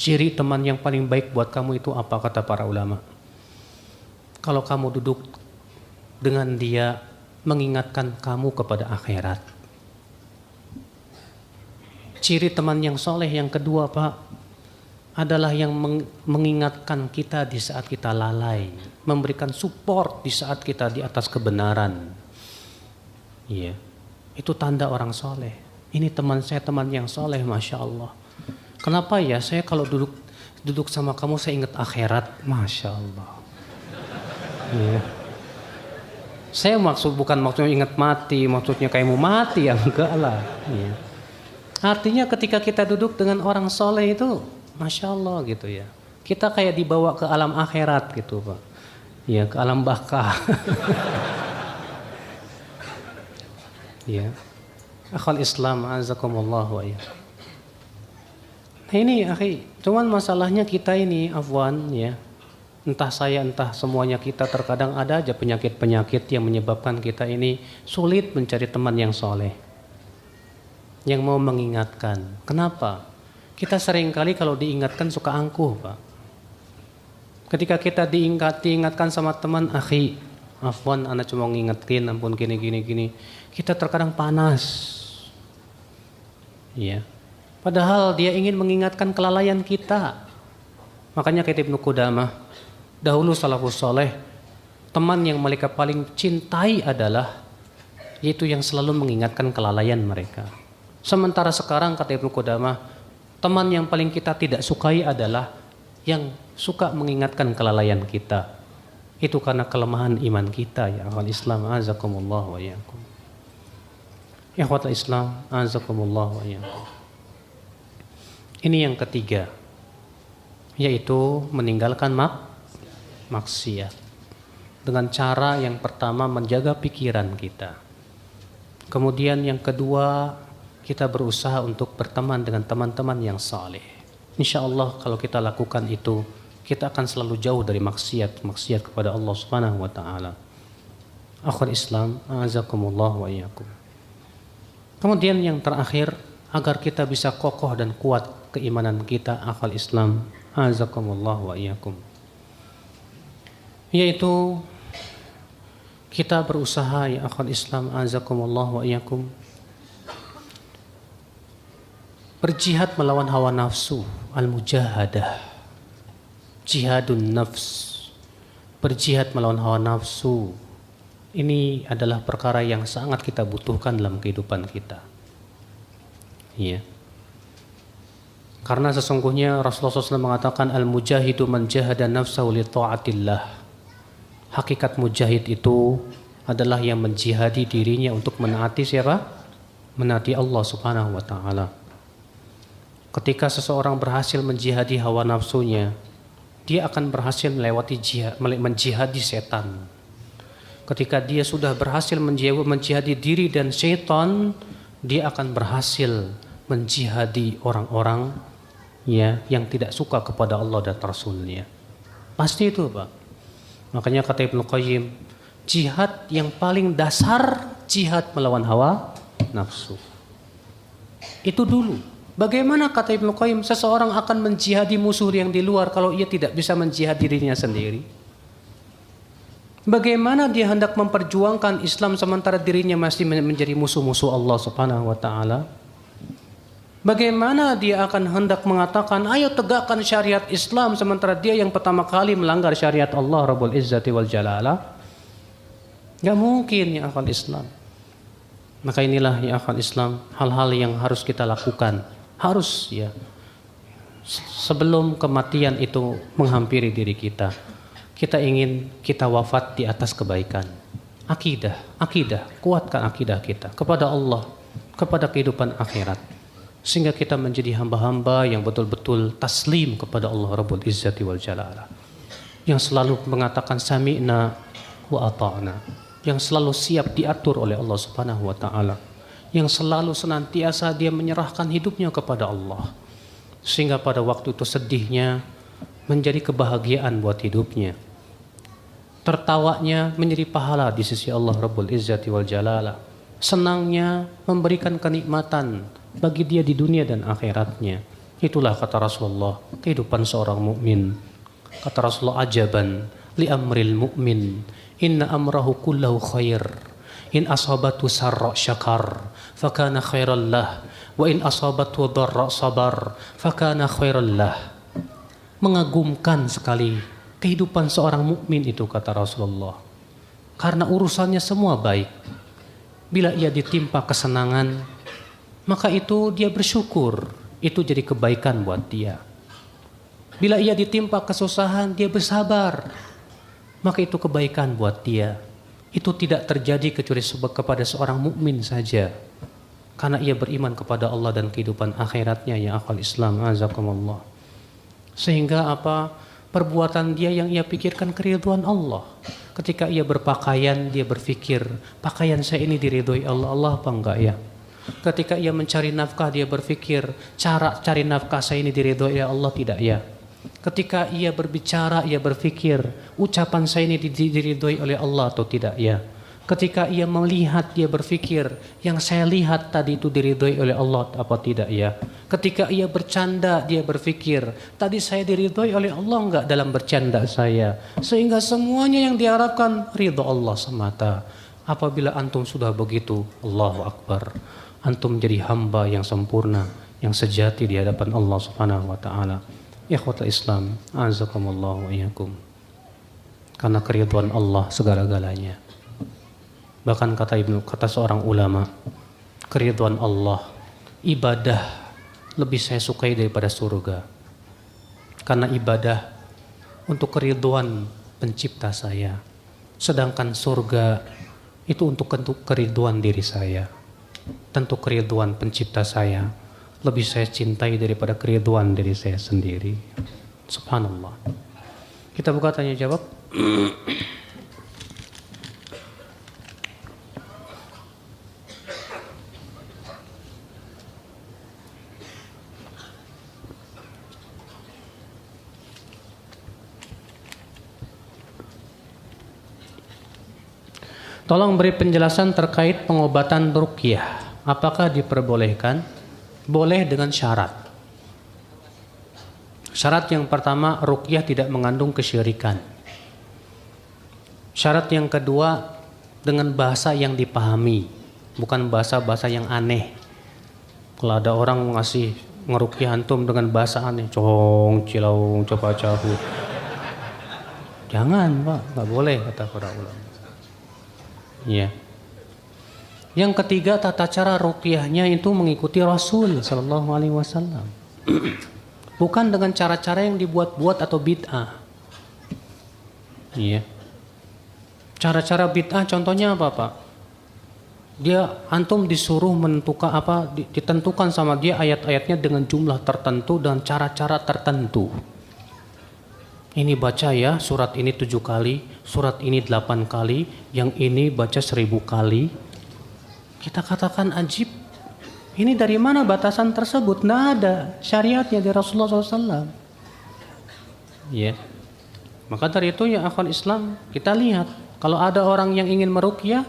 Ciri teman yang paling baik buat kamu itu apa, kata para ulama? Kalau kamu duduk dengan dia, mengingatkan kamu kepada akhirat. Ciri teman yang soleh yang kedua, Pak, adalah yang mengingatkan kita di saat kita lalai, memberikan support di saat kita di atas kebenaran. Iya, itu tanda orang soleh. Ini teman saya, teman yang soleh, masya Allah. Kenapa ya? Saya kalau duduk sama kamu, saya ingat akhirat, masya Allah. Iya. Saya bukan maksudnya ingat mati, maksudnya kayak mau mati, ya enggak lah. Iya. Artinya ketika kita duduk dengan orang soleh itu, masya Allah gitu ya. Kita kayak dibawa ke alam akhirat gitu, Pak. Ya, ke alam baka. Ya. Akhwal Islam azakumullah wa ya. Nah ini akhi, cuman masalahnya kita ini afwan ya. Entah saya, entah semuanya kita, terkadang ada aja penyakit-penyakit yang menyebabkan kita ini sulit mencari teman yang soleh, yang mau mengingatkan. Kenapa? Kita seringkali kalau diingatkan suka angkuh, Pak. Ketika kita diingatkan sama teman, akhi, afwan, anak cuma ngingetin, ampun gini. Kita terkadang panas. Iya. Padahal dia ingin mengingatkan kelalaian kita. Makanya kata Ibnu Qudamah, dahulu salafus soleh, teman yang mereka paling cintai adalah yaitu yang selalu mengingatkan kelalaian mereka. Sementara sekarang kata Ibnu Qudamah, teman yang paling kita tidak sukai adalah yang suka mengingatkan kelalaian kita. Itu karena kelemahan iman kita ya akhwal Islam azakumullah wa iyyakum. Ya akhwat Islam azakumullah wa iyyakum. Ini yang ketiga, yaitu meninggalkan maksiat. Dengan cara yang pertama menjaga pikiran kita. Kemudian yang kedua, kita berusaha untuk berteman dengan teman-teman yang saleh. Insya Allah kalau kita lakukan itu, kita akan selalu jauh dari maksiat kepada Allah Subhanahu wa taala. Akhul Islam, azakumullah wa iyyakum. Kemudian yang terakhir, agar kita bisa kokoh dan kuat keimanan kita, akhul Islam, azakumullah wa iyyakum, yaitu kita berusaha, ya akhul Islam, azakumullah wa iyyakum, berjihad melawan hawa nafsu, al-mujahadah, jihadun nafs, berjihad melawan hawa nafsu. Ini adalah perkara yang sangat kita butuhkan dalam kehidupan kita. Ya. Karena sesungguhnya Rasulullah SAW mengatakan al-mujahidu man jahada nafsahu li ta'atillah. Hakikat mujahid itu adalah yang menjihadi dirinya untuk menaati siapa? Menaati Allah Subhanahu wa taala. Ketika seseorang berhasil menjihadi hawa nafsunya, dia akan berhasil melewati menjihadi setan. Ketika dia sudah berhasil menjihadi diri dan syaitan, dia akan berhasil menjihadi orang-orang ya yang tidak suka kepada Allah dan Rasulnya. Pasti itu, Pak. Makanya kata Ibnu Qayyim, jihad yang paling dasar jihad melawan hawa nafsu. Itu dulu. Bagaimana kata Ibnu Qayyim seseorang akan menjihadi musuh yang di luar kalau ia tidak bisa menjihadi dirinya sendiri? Bagaimana dia hendak memperjuangkan Islam sementara dirinya masih menjadi musuh-musuh Allah Subhanahu wa taala? Bagaimana dia akan hendak mengatakan ayo tegakkan syariat Islam sementara dia yang pertama kali melanggar syariat Allah Rabbul Izzati wal Jalalah? Gak mungkin, ya akhal Islam. Maka inilah, ya akhal Islam, hal-hal yang harus kita lakukan. Harus, ya, sebelum kematian itu menghampiri diri kita. Kita ingin kita wafat di atas kebaikan. Akidah, kuatkan akidah kita kepada Allah, kepada kehidupan akhirat. Sehingga kita menjadi hamba-hamba yang betul-betul taslim kepada Allah Rabbul Izzati wal Jalalah. Yang selalu mengatakan sami'na wa ata'na. Yang selalu siap diatur oleh Allah Subhanahu wa taala. Yang selalu senantiasa dia menyerahkan hidupnya kepada Allah. Sehingga pada waktu itu sedihnya menjadi kebahagiaan buat hidupnya. Tertawanya menjadi pahala di sisi Allah Rabbul Izzati wal Jalalah. Senangnya memberikan kenikmatan bagi dia di dunia dan akhiratnya. Itulah kata Rasulullah, kehidupan seorang mukmin. Kata Rasulullah, ajaban li amril mu'min, inna amrahu kullahu khair. In asabatu sarra syakar, fakana khairan lah. Wa in asabatu dharra sabar, fakana khairan lah. Mengagumkan sekali kehidupan seorang mukmin itu, kata Rasulullah. Karena urusannya semua baik. Bila ia ditimpa kesenangan, maka itu dia bersyukur. Itu jadi kebaikan buat dia. Bila ia ditimpa kesusahan, dia bersabar. Maka itu kebaikan buat dia. Itu tidak terjadi kecuali kepada seorang mukmin saja. Karena ia beriman kepada Allah dan kehidupan akhiratnya, ya akhal Islam, azakumullah. Sehingga apa? Perbuatan dia yang ia pikirkan keridhaan Allah. Ketika ia berpakaian, dia berpikir, pakaian saya ini diridhoi Allah apa enggak ya? Ketika ia mencari nafkah, dia berpikir, cara cari nafkah saya ini diridhoi Allah tidak ya? Ketika ia berbicara, ia berpikir, ucapan saya ini diridhoi oleh Allah atau tidak ya? Ketika ia melihat, dia berpikir, yang saya lihat tadi itu diridhoi oleh Allah apa tidak ya? Ketika ia bercanda, dia berpikir, tadi saya diridhoi oleh Allah enggak dalam bercanda saya? Sehingga semuanya yang diharapkan ridho Allah semata. Apabila antum sudah begitu, Allahu Akbar, antum menjadi hamba yang sempurna, yang sejati di hadapan Allah Subhanahu wa taala. Ikhwatul Islam, azakumullah wa iyyakum. Karena keridhaan Allah segala-galanya. Bahkan kata seorang ulama, keridhaan Allah, ibadah lebih saya sukai daripada surga. Karena ibadah untuk keridhaan pencipta saya. Sedangkan surga itu untuk keridhaan diri saya. Tentu keridhaan pencipta saya lebih saya cintai daripada keridhaan diri saya sendiri. Subhanallah. Kita buka tanya jawab. Tolong beri penjelasan terkait pengobatan ruqyah. Apakah diperbolehkan? Boleh dengan syarat. Syarat yang pertama, ruqyah tidak mengandung kesyirikan. Syarat yang kedua, dengan bahasa yang dipahami, bukan bahasa-bahasa yang aneh. Kalau ada orang ngasih ngeruqyah antum dengan bahasa aneh, cong, cilaung, coba cahu. Jangan, Pak, nggak boleh kata para ulama. Ya. Yang ketiga, tata cara ruqyahnya itu mengikuti Rasul sallallahu alaihi wasallam. Bukan dengan cara-cara yang dibuat-buat atau bid'ah. Iya. Cara-cara bid'ah contohnya apa, Pak? Dia antum disuruh menentukan apa, ditentukan sama dia ayat-ayatnya dengan jumlah tertentu dan cara-cara tertentu. Ini baca ya surat ini 7 kali, surat ini 8 kali, yang ini baca 1000 kali. Kita katakan ajib. Ini dari mana batasan tersebut? Nggak ada syariatnya dari Rasulullah SAW. Ya. Maka dari itu ya akhwan Islam, kita lihat kalau ada orang yang ingin meruqyah,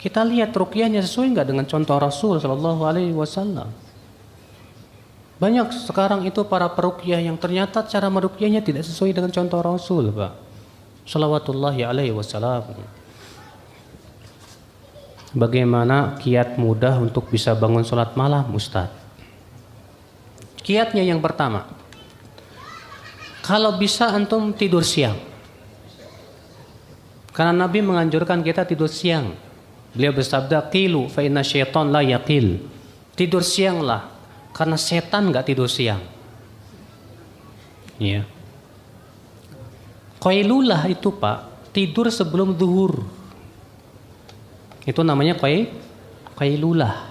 kita lihat ruqyahnya sesuai nggak dengan contoh Rasul Sallallahu Alaihi Wasallam. Banyak sekarang itu para peruqyah yang ternyata cara meruqyahnya tidak sesuai dengan contoh Rasul, Pak. Shalawatullahi alaihi wasallam. Bagaimana kiat mudah untuk bisa bangun sholat malam, Ustaz? Kiatnya yang pertama, kalau bisa antum tidur siang. Karena Nabi menganjurkan kita tidur siang. Beliau bersabda, qilu fa inna syaitan la yaqil. Tidur sianglah, karena setan enggak tidur siang. Iya. Qailulah itu, Pak, tidur sebelum zuhur. Itu namanya qailulah.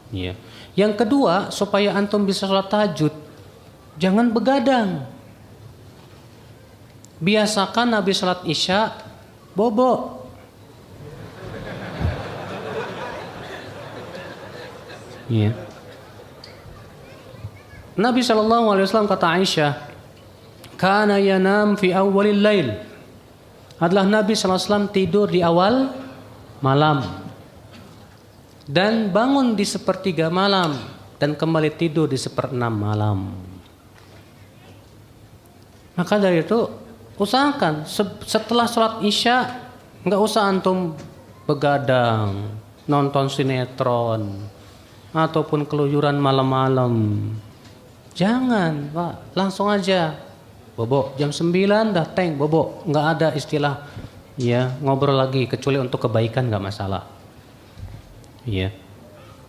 Iya. Yang kedua, supaya antum bisa sholat tahajud, jangan begadang. Biasakan Nabi sholat isya bobo. Iya. Nabi SAW kata Aisyah, kana yanam fi awwalil lail. Adalah Nabi SAW tidur di awal malam dan bangun di sepertiga malam dan kembali tidur di 1/6 malam. Maka dari itu usahakan setelah sholat isya nggak usah antum begadang, nonton sinetron ataupun keluyuran malam-malam. Jangan, Pak, langsung aja bobo jam 9 dah teng bobo, nggak ada istilah ya ngobrol lagi kecuali untuk kebaikan, nggak masalah. Ya,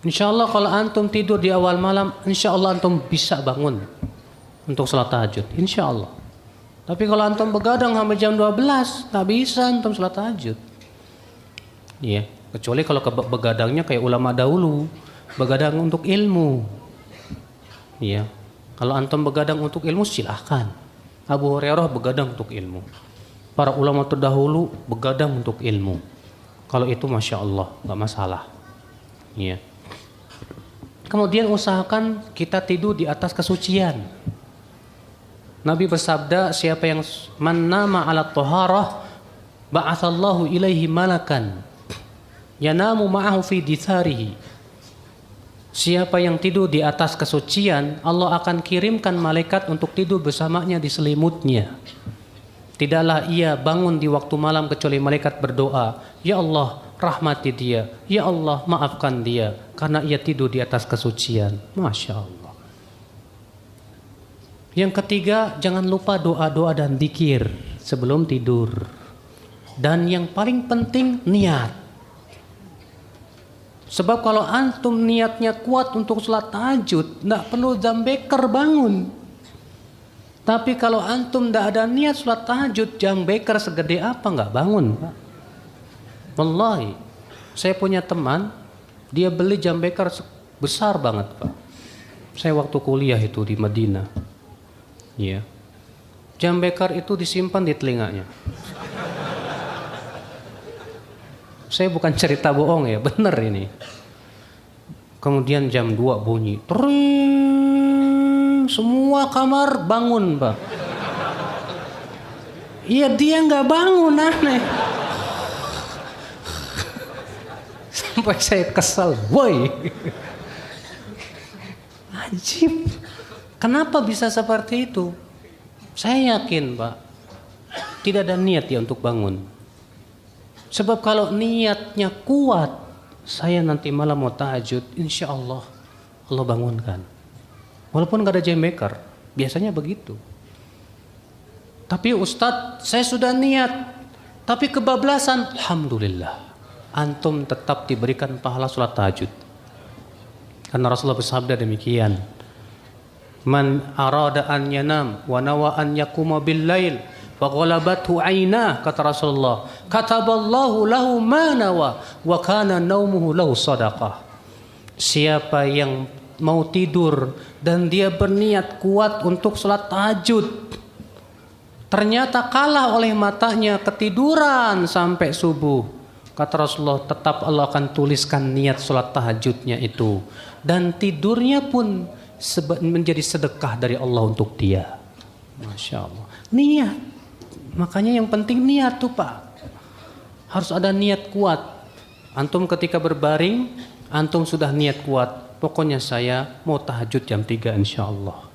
insya Allah kalau antum tidur di awal malam, insya Allah antum bisa bangun untuk sholat tahajud, insya Allah. Tapi kalau antum begadang sampai jam 12, nggak bisa antum sholat tahajud. Ya, kecuali kalau begadangnya kayak ulama dahulu, begadang untuk ilmu. Ya, kalau antum begadang untuk ilmu silahkan. Abu Hurairah begadang untuk ilmu. Para ulama terdahulu begadang untuk ilmu. Kalau itu masya Allah nggak masalah. Ya. Kemudian usahakan kita tidur di atas kesucian. Nabi bersabda, siapa yang man nama ala taharah ba'atsallahu ilaihi malakan yanamu ma'ahu fi ditharihi. Siapa yang tidur di atas kesucian, Allah akan kirimkan malaikat untuk tidur bersamanya di selimutnya. Tidaklah ia bangun di waktu malam kecuali malaikat berdoa, ya Allah rahmati dia, ya Allah maafkan dia, karena ia tidur di atas kesucian. Masya Allah. Yang ketiga, jangan lupa doa-doa dan zikir sebelum tidur. Dan yang paling penting, niat. Sebab kalau antum niatnya kuat untuk sholat tahajud, tidak perlu jam beker bangun. Tapi kalau antum tidak ada niat sholat tahajud, jam beker segede apa nggak bangun, Pak. Wallahi, saya punya teman, dia beli jam beker besar banget, Pak. Saya waktu kuliah itu di Madinah. Ya. Jam beker itu disimpan di telinganya. Saya bukan cerita bohong ya, benar ini. Kemudian jam 2 bunyi, tring, semua kamar bangun, Pak. Iya, dia nggak bangun, aneh. Sampai saya kesal, woi. Ajib. Kenapa bisa seperti itu? Saya yakin, Pak, tidak ada niat ya untuk bangun. Sebab kalau niatnya kuat, saya nanti malam mau tahajud, insya Allah Allah bangunkan. Walaupun gak ada jam maker, biasanya begitu. Tapi Ustadz, saya sudah niat, tapi kebablasan. Alhamdulillah, antum tetap diberikan pahala sholat tahajud. Karena Rasulullah bersabda demikian. Man arada an yanam wa nawa an yakuma bil lail fa ghalabathu ainah, kata Rasulullah. Kataballahu lahu ma nawa wa kana naumuhu lahu sadaqah. Siapa yang mau tidur dan dia berniat kuat untuk sholat tahajud, ternyata kalah oleh matanya, ketiduran sampai subuh, kata Rasulullah, tetap Allah akan tuliskan niat sholat tahajudnya itu, dan tidurnya pun menjadi sedekah dari Allah untuk dia. Masya Allah. Niat. Makanya yang penting niat tuh Pak. Harus ada niat kuat. Antum ketika berbaring, antum sudah niat kuat. Pokoknya saya mau tahajud jam 3 insya Allah.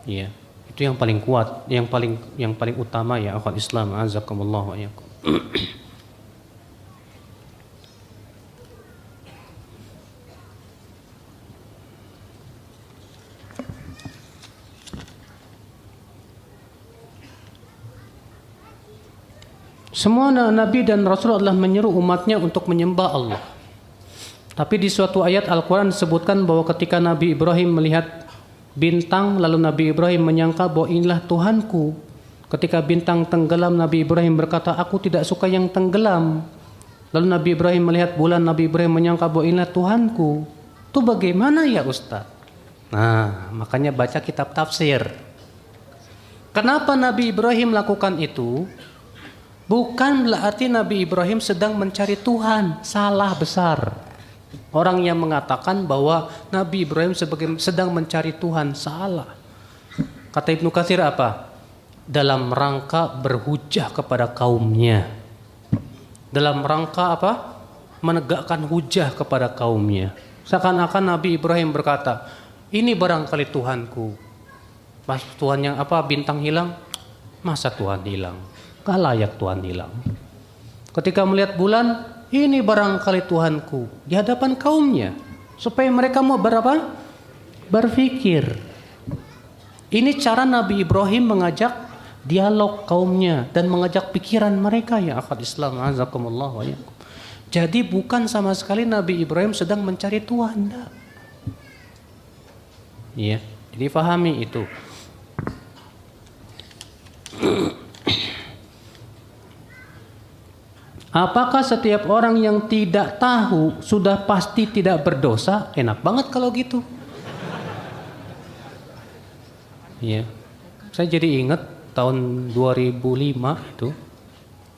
Iya. Itu yang paling kuat, yang paling utama ya akhwat Islam, azakumullah wa iyyakum. Semua nabi dan rasul adalah menyeru umatnya untuk menyembah Allah. Tapi di suatu ayat Al-Quran disebutkan bahwa ketika Nabi Ibrahim melihat bintang, lalu Nabi Ibrahim menyangka bahwa inilah Tuhanku. Ketika bintang tenggelam, Nabi Ibrahim berkata, aku tidak suka yang tenggelam. Lalu Nabi Ibrahim melihat bulan, Nabi Ibrahim menyangka bahwa inilah Tuhanku. Itu bagaimana ya Ustaz? Nah, makanya baca kitab tafsir. Kenapa Nabi Ibrahim lakukan itu? Bukan berarti Nabi Ibrahim sedang mencari Tuhan. Salah besar. Orang yang mengatakan bahwa Nabi Ibrahim sedang mencari Tuhan, salah. Kata Ibnu Katsir apa? Dalam rangka berhujah kepada kaumnya. Dalam rangka apa? Menegakkan hujah kepada kaumnya. Seakan-akan Nabi Ibrahim berkata, ini barangkali Tuhanku. Pas Tuhan yang apa? Bintang hilang? Masa Tuhan hilang? Gak layak Tuhan hilang. Ketika melihat bulan, ini barangkali Tuhanku, di hadapan kaumnya, supaya mereka mau berapa? Berpikir. Ini cara Nabi Ibrahim mengajak dialog kaumnya dan mengajak pikiran mereka ya akhwat Islam, azakumullah wa iyyakum. Jadi bukan sama sekali Nabi Ibrahim sedang mencari Tuhan. Iya, jadi pahami itu. Apakah setiap orang yang tidak tahu sudah pasti tidak berdosa? Enak banget kalau gitu. Iya. Saya jadi ingat tahun 2005 itu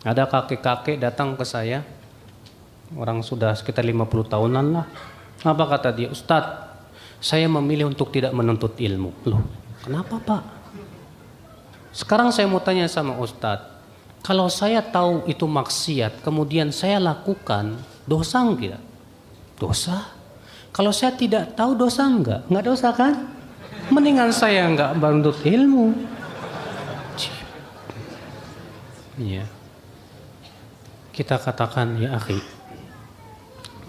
ada kakek-kakek datang ke saya. Orang sudah sekitar 50 tahunan lah. Apa kata dia? Ustadz, saya memilih untuk tidak menuntut ilmu. Loh, kenapa Pak? Sekarang saya mau tanya sama Ustadz. Kalau saya tahu itu maksiat, kemudian saya lakukan, dosa enggak? Dosa. Kalau saya tidak tahu, dosa enggak? Enggak dosa kan? Mendingan saya enggak menuntut ilmu. Iya. Kita katakan ya akhi,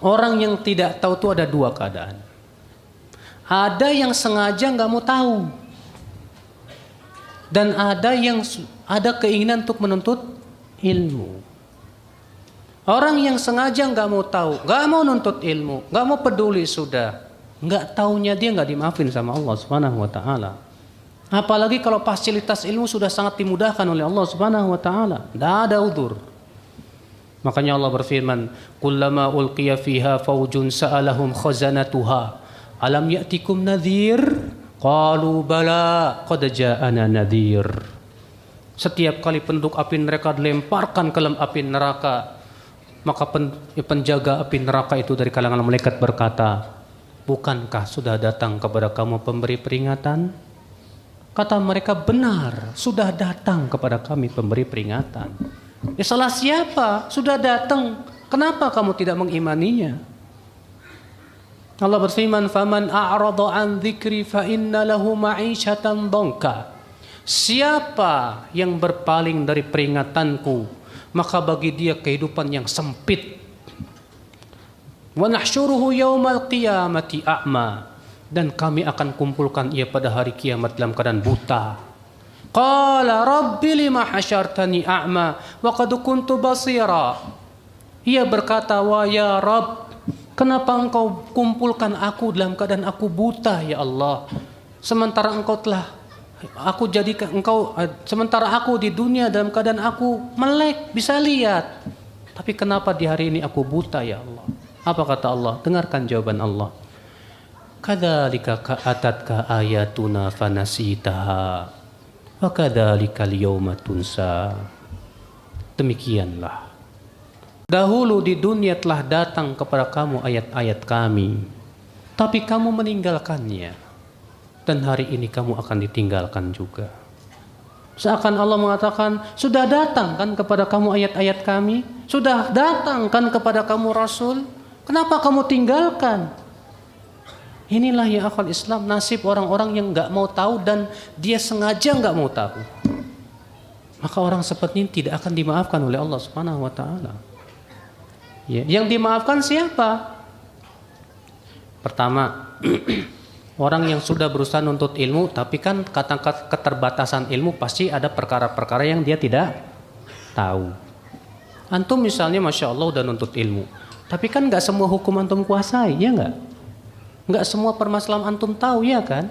orang yang tidak tahu itu ada dua keadaan. Ada yang sengaja enggak mau tahu. Dan ada yang ada keinginan untuk menuntut ilmu. Orang yang sengaja nggak mau tahu, nggak mau nuntut ilmu, nggak mau peduli sudah, nggak taunya dia nggak dimaafin sama Allah Subhanahu Wa Taala. Apalagi kalau fasilitas ilmu sudah sangat dimudahkan oleh Allah Subhanahu Wa Taala, nggak ada udzur. Makanya Allah berfirman, "Kullama ulqiya fiha faujun sa'alahum khazanatuha, alam ya'tikum nadhir?" Qalu bala qad ja'ana nadhir. Setiap kali penduduk api neraka dilemparkan ke dalam api neraka, maka penjaga api neraka itu dari kalangan malaikat berkata, bukankah sudah datang kepada kamu pemberi peringatan? Kata mereka, benar, sudah datang kepada kami pemberi peringatan. Ya salah siapa? Sudah datang. Kenapa kamu tidak mengimaninya? Allah berfirman, "Faman a'rada 'an dzikri fa inna lahu ma'isyatan dhanka." Siapa yang berpaling dari peringatanku, maka bagi dia kehidupan yang sempit. Wa nahsyuruhu yaumal qiyamati a'ma, dan kami akan kumpulkan ia pada hari kiamat dalam keadaan buta. Qala rabbi lima hasyartani a'ma wa qad kuntu basira. Ia berkata, "Wa ya Rabb, kenapa engkau kumpulkan aku dalam keadaan aku buta ya Allah? Sementara sementara aku di dunia dalam keadaan aku melek, bisa lihat. Tapi kenapa di hari ini aku buta ya Allah?" Apa kata Allah? Dengarkan jawaban Allah. Kadzalika atatka ayatuna fanasitaha wa kadzalika al-yauma tunsa. Demikianlah. Dahulu di dunia telah datang kepada kamu ayat-ayat kami, tapi kamu meninggalkannya. Dan hari ini kamu akan ditinggalkan juga. Seakan Allah mengatakan, sudah datang kan kepada kamu ayat-ayat kami? Sudah datang kan kepada kamu Rasul? Kenapa kamu tinggalkan? Inilah ya akhwal Islam, nasib orang-orang yang gak mau tahu dan dia sengaja gak mau tahu. Maka orang seperti ini tidak akan dimaafkan oleh Allah Subhanahu wa ta'ala. Ya, yang dimaafkan siapa? Pertama, orang yang sudah berusaha nuntut ilmu, tapi kan kata keterbatasan ilmu pasti ada perkara-perkara yang dia tidak tahu. Antum misalnya Masya Allah udah nuntut ilmu, tapi kan gak semua hukum antum kuasai, ya gak? Gak semua permasalahan antum tahu, ya kan?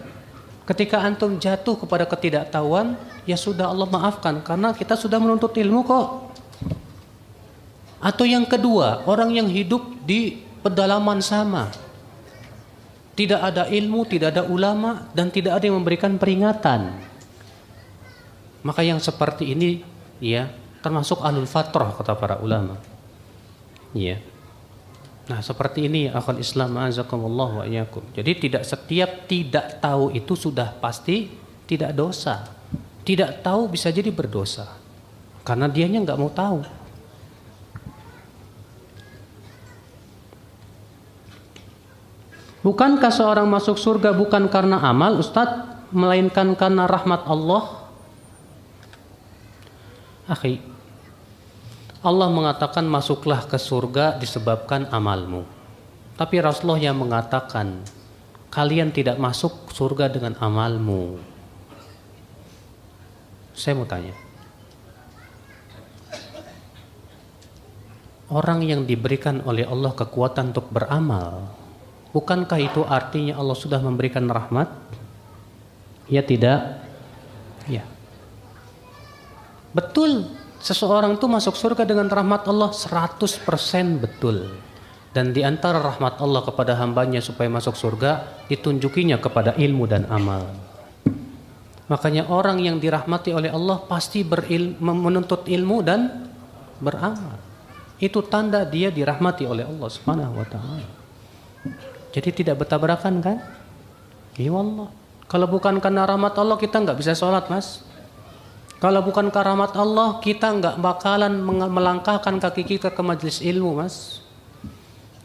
Ketika antum jatuh kepada ketidaktahuan, ya sudah Allah maafkan, karena kita sudah menuntut ilmu kok. Atau yang kedua, orang yang hidup di pedalaman sama, tidak ada ilmu, tidak ada ulama, dan tidak ada yang memberikan peringatan. Maka yang seperti ini, ya, termasuk ahlul fatrah kata para ulama. Ya. Nah, seperti ini akhwal Islam azakumullah wa iyyakum. Jadi tidak setiap tidak tahu itu sudah pasti tidak dosa. Tidak tahu bisa jadi berdosa. Karena dianya enggak mau tahu. Bukankah seorang masuk surga bukan karena amal, Ustadz, melainkan karena rahmat Allah? Akhi, Allah mengatakan masuklah ke surga disebabkan amalmu. Tapi Rasulullah yang mengatakan kalian tidak masuk surga dengan amalmu. Saya mau tanya, orang yang diberikan oleh Allah kekuatan untuk beramal, bukankah itu artinya Allah sudah memberikan rahmat? Ya tidak? Ya. Betul, seseorang itu masuk surga dengan rahmat Allah 100% betul. Dan di antara rahmat Allah kepada hambanya supaya masuk surga, ditunjukinya kepada ilmu dan amal. Makanya orang yang dirahmati oleh Allah pasti menuntut ilmu dan beramal. Itu tanda dia dirahmati oleh Allah Subhanahu wa ta'ala. Jadi tidak bertabrakan kan? Ya Allah. Kalau bukan karena rahmat Allah kita nggak bisa sholat, Mas. Kalau bukan karena rahmat Allah kita nggak bakalan melangkahkan kaki kita ke majelis ilmu, Mas.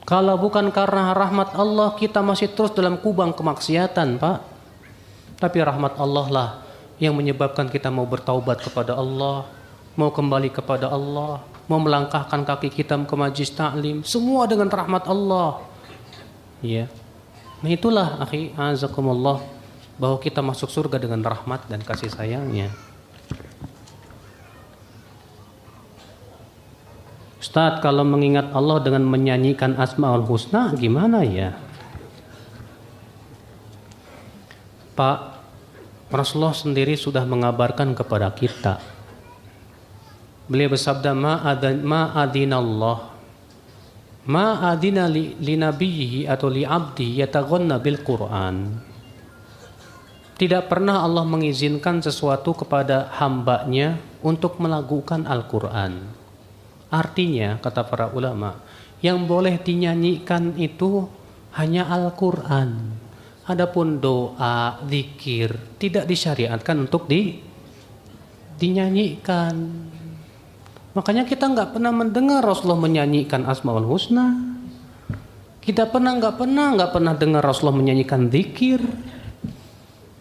Kalau bukan karena rahmat Allah kita masih terus dalam kubang kemaksiatan, Pak. Tapi rahmat Allah lah yang menyebabkan kita mau bertaubat kepada Allah, mau kembali kepada Allah, mau melangkahkan kaki kita ke majelis taklim, semua dengan rahmat Allah. Ya. Nah itulah akhi azakumullah, bahwa kita masuk surga dengan rahmat dan kasih sayangnya. Ustaz, kalau mengingat Allah dengan menyanyikan Asmaul Husna gimana ya? Pak, Rasulullah sendiri sudah mengabarkan kepada kita. Beliau bersabda, Ma adina li nabiyhi atau li abdi yataghanna bil Quran. Tidak pernah Allah mengizinkan sesuatu kepada hambanya untuk melakukan Al-Quran. Artinya, kata para ulama, yang boleh dinyanyikan itu hanya Al-Quran. Adapun doa, zikir tidak disyariatkan untuk dinyanyikan. Makanya kita nggak pernah mendengar Rasulullah menyanyikan Asmaul Husna. Kita nggak pernah dengar Rasulullah menyanyikan zikir.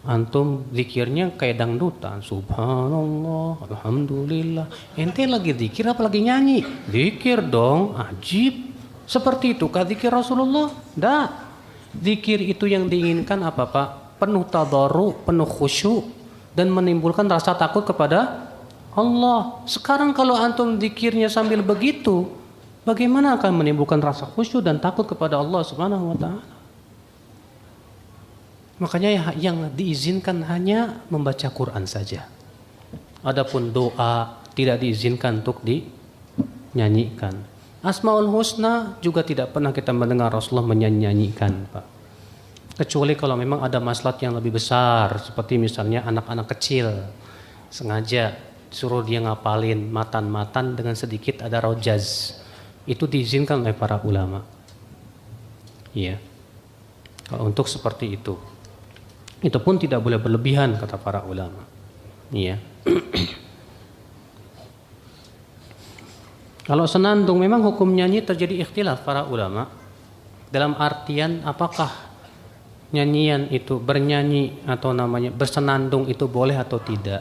Antum zikirnya kayak dangdutan, subhanallah, alhamdulillah. Ente lagi zikir apa lagi nyanyi? Zikir dong, ajib. Seperti itu kah zikir Rasulullah? Nggak. Zikir itu yang diinginkan apa Pak? Penuh tadarru, penuh khusyuk, dan menimbulkan rasa takut kepada Allah. Sekarang kalau antum zikirnya sambil begitu, bagaimana akan menimbulkan rasa khusyuk dan takut kepada Allah Subhanahu wa taala? Makanya yang diizinkan hanya membaca Quran saja. Adapun doa tidak diizinkan untuk dinyanyikan. Asmaul Husna juga tidak pernah kita mendengar Rasulullah menyanyikan, Pak. Kecuali kalau memang ada maslahat yang lebih besar, seperti misalnya anak-anak kecil sengaja suruh dia ngapalin matan-matan dengan sedikit ada rojaz. Itu diizinkan oleh para ulama. Iya. Kalau untuk seperti itu. Itu pun tidak boleh berlebihan kata para ulama. Iya. Kalau senandung memang hukum nyanyi terjadi ikhtilaf para ulama. Dalam artian apakah nyanyian itu bernyanyi atau namanya bersenandung itu boleh atau tidak.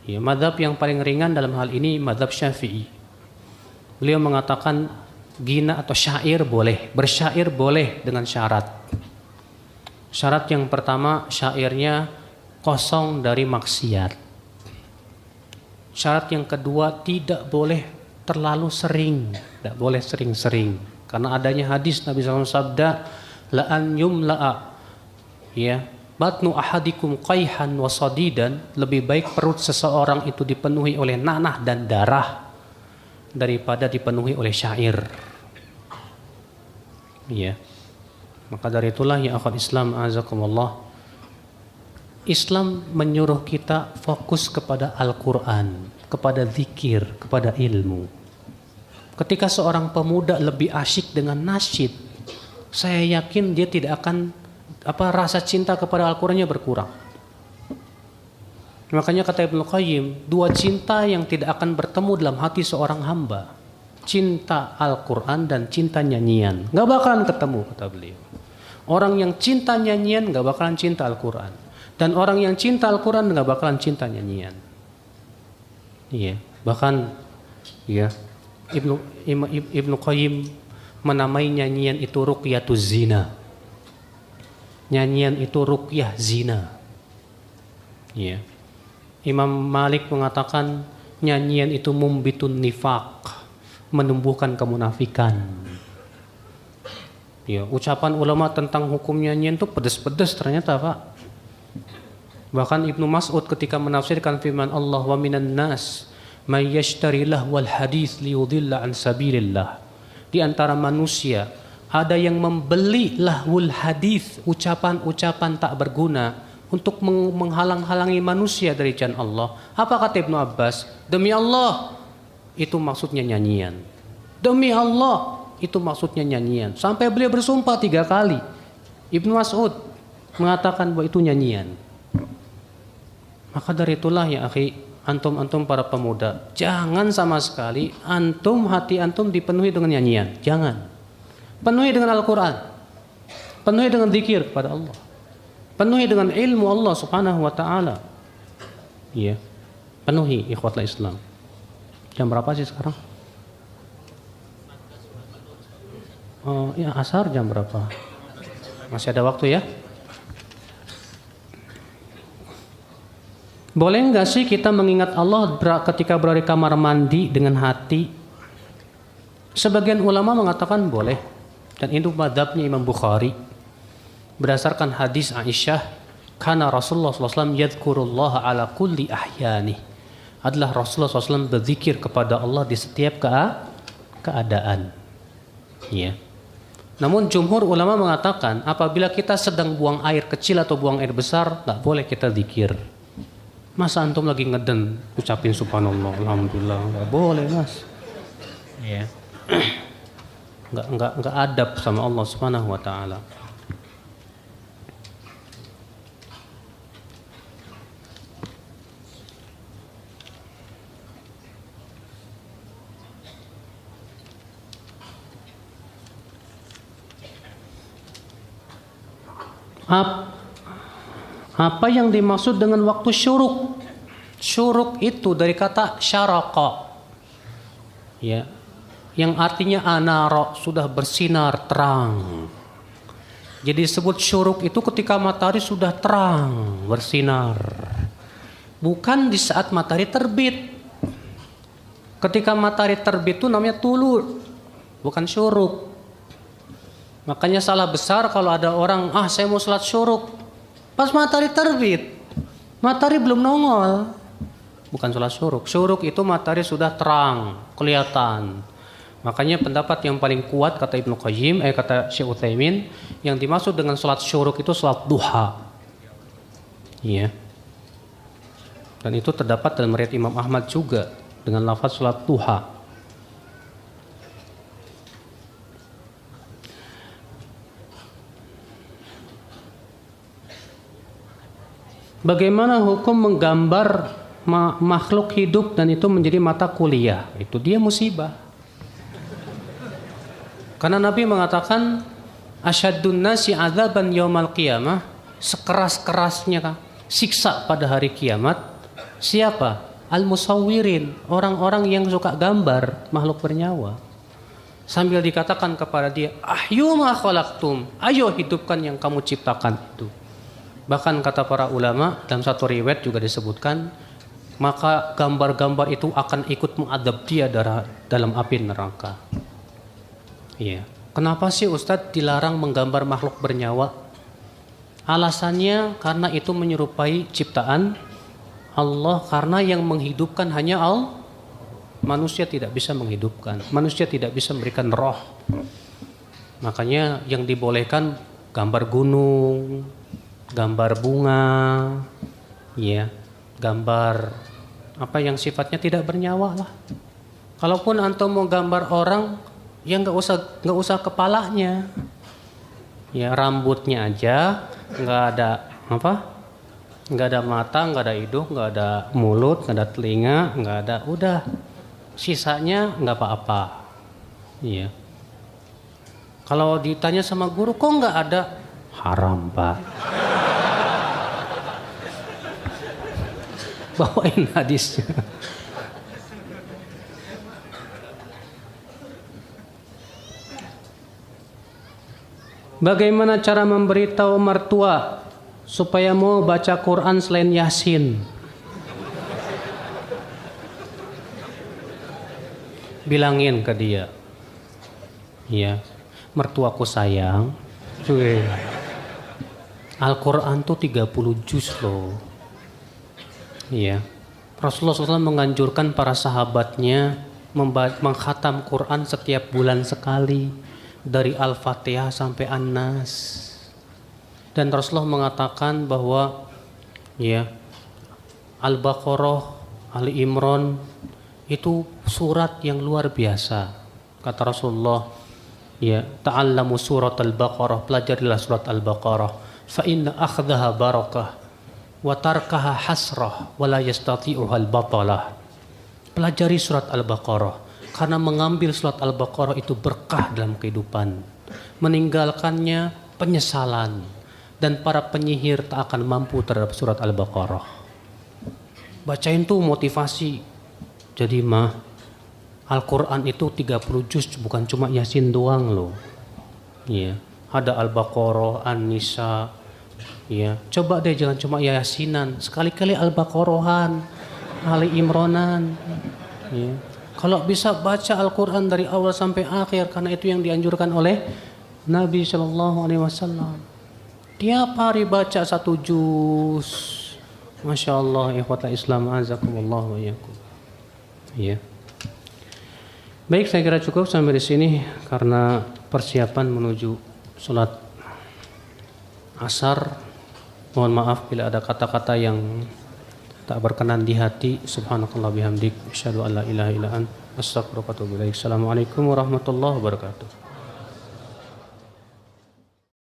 Ya, mazhab yang paling ringan dalam hal ini mazhab Syafi'i. Beliau mengatakan gina atau syair boleh, bersyair boleh dengan syarat. Syarat yang pertama, syairnya kosong dari maksiat. Syarat yang kedua, tidak boleh terlalu sering, tidak boleh sering-sering. Karena adanya hadis Nabi SAW sabda, la an yumla'a ya batnu ahadikum qayhan wa sadidan, lebih baik perut seseorang itu dipenuhi oleh nanah dan darah daripada dipenuhi oleh syair. Ya. Maka dari itulah ya akhwat Islam azakumullah, Islam menyuruh kita fokus kepada Al-Quran, kepada zikir, kepada ilmu. Ketika seorang pemuda lebih asyik dengan nasyid, saya yakin dia tidak akan rasa cinta kepada Al-Qurannya berkurang. Makanya kata Ibnu Qayyim, dua cinta yang tidak akan bertemu dalam hati seorang hamba, cinta Al-Quran dan cinta nyanyian, gak bakalan ketemu kata beliau. Orang yang cinta nyanyian gak bakalan cinta Al-Quran, dan orang yang cinta Al-Quran gak bakalan cinta nyanyian. Iya, bahkan ya Ibnu Qayyim menamai nyanyian itu ruqyatuz zina. Nyanyian itu ruqyah zina. Iya. Imam Malik mengatakan nyanyian itu mumbitun nifaq, menumbuhkan kemunafikan. Ya, ucapan ulama tentang hukum nyanyian itu pedas-pedas ternyata, Pak. Bahkan Ibnu Mas'ud ketika menafsirkan firman Allah, wa minan nas may yashtari lahwal hadits liyudilla an sabilillah. Di antara manusia ada yang membeli lahwul hadits, ucapan-ucapan tak berguna untuk menghalang-halangi manusia dari jalan Allah. Apa kata Ibnu Abbas? Demi Allah, itu maksudnya nyanyian. Demi Allah, itu maksudnya nyanyian. Sampai beliau bersumpah 3 kali. Ibnu Mas'ud mengatakan bahwa itu nyanyian. Maka dari itulah ya akhi, antum para pemuda, jangan sama sekali hati antum dipenuhi dengan nyanyian. Jangan. Penuhi dengan Al-Quran. Penuhi dengan zikir kepada Allah. Penuhi dengan ilmu Allah Subhanahu wa taala. Iya. Penuhi ikhwatul Islam. Jam berapa sih sekarang? Oh, ya asar jam berapa? Masih ada waktu ya? Boleh enggak sih kita mengingat Allah ketika berada di kamar mandi dengan hati? Sebagian ulama mengatakan boleh. Dan itu mazhabnya Imam Bukhari. Berdasarkan hadis Aisyah, kana Rasulullah SAW yadhkurullaha ala kulli ahyani. Adalah Rasulullah SAW berzikir kepada Allah di setiap keadaan. Ya. Namun jumhur ulama mengatakan apabila kita sedang buang air kecil atau buang air besar, tak boleh kita zikir. Masa antum lagi ngeden ucapin subhanallah, alhamdulillah, nggak boleh mas. Ya. Nggak adab sama Allah Subhanahu wa taala. Apa yang dimaksud dengan waktu syuruk? Syuruk itu dari kata syaraqa, ya, yang artinya anara, sudah bersinar terang. Jadi disebut syuruk itu ketika matahari sudah terang, bersinar. Bukan di saat matahari terbit. Ketika matahari terbit itu namanya tulur, bukan syuruk. Makanya salah besar kalau ada orang, saya mau sholat syuruk pas matahari terbit, matahari belum nongol. Bukan sholat syuruk. Syuruk itu matahari sudah terang, kelihatan. Makanya pendapat yang paling kuat kata Ibnu Qayyim, kata Syekh Utsaimin, yang dimaksud dengan sholat syuruk itu sholat duha. Iya. Dan itu terdapat dalam riwayat Imam Ahmad juga dengan lafaz sholat duha. Bagaimana hukum menggambar makhluk hidup dan itu menjadi mata kuliah? Itu dia musibah. Karena Nabi mengatakan asyaddun nasi adzaban yaumal qiyamah, sekeras-kerasnya siksa pada hari kiamat siapa? Al-musawwirin, orang-orang yang suka gambar makhluk bernyawa. Sambil dikatakan kepada dia, ahyu ma khalaqtum, ayo hidupkan yang kamu ciptakan itu. Bahkan kata para ulama dalam satu riwayat juga disebutkan, maka gambar-gambar itu akan ikut mengadab dia dalam api neraka. Iya. Kenapa sih Ustadz dilarang menggambar makhluk bernyawa? Alasannya karena itu menyerupai ciptaan Allah, karena yang menghidupkan hanya Allah. Manusia tidak bisa menghidupkan, manusia tidak bisa memberikan roh. Makanya yang dibolehkan gambar gunung, gambar bunga, ya, gambar apa yang sifatnya tidak bernyawa lah. Kalaupun antum mau gambar orang, ya nggak usah kepalanya, ya rambutnya aja, nggak ada apa, nggak ada mata, nggak ada hidung, nggak ada mulut, nggak ada telinga, nggak ada, udah sisanya nggak apa-apa. Iya. Kalau ditanya sama guru, kok nggak ada? Haram, Pak. Bawain hadisnya. Bagaimana cara memberitahu mertua supaya mau baca Quran selain Yasin? Bilangin ke dia, ya, mertuaku sayang, Al-Quran tuh 30 juz loh. Iya. Rasulullah SAW menganjurkan para sahabatnya mengkhatam Quran setiap bulan sekali, dari Al-Fatihah sampai An-Nas. Dan Rasulullah mengatakan bahwa ya, Al-Baqarah, Ali Imran itu surat yang luar biasa. Kata Rasulullah, ya, ta'allamu surat Al-Baqarah, pelajarilah surat Al-Baqarah, fa inna akhdaha barakah wa tarkaha hasrah wa la yastati'uha al-batalah. Pelajari surat Al-Baqarah, karena mengambil surat Al-Baqarah itu berkah dalam kehidupan. Meninggalkannya penyesalan, dan para penyihir tak akan mampu terhadap surat Al-Baqarah. Bacain tuh motivasi. Jadi Al-Quran itu 30 juz, bukan cuma Yasin doang loh. Iya. Ada Al-Baqarah, An-Nisa. Ya, coba deh jangan cuma Yasinan, sekali-kali Al-Baqarahan, Ali Imranan. Ya. Kalau bisa baca Al-Quran dari awal sampai akhir, karena itu yang dianjurkan oleh Nabi Shallallahu Alaihi Wasallam. Tiap hari baca 1 juz. Masya Allah, ikhwatal Islam, azakumullah wa iyyakum. Ya. Baik, saya kira cukup sampai di sini karena persiapan menuju sholat asar. Mohon maaf bila ada kata-kata yang tak berkenan di hati. Subhanakallah bihamdik, asyhadu an la ilaha illa anta, astaghfiruka wa atubu ilaik. Assalamualaikum warahmatullahi wabarakatuh.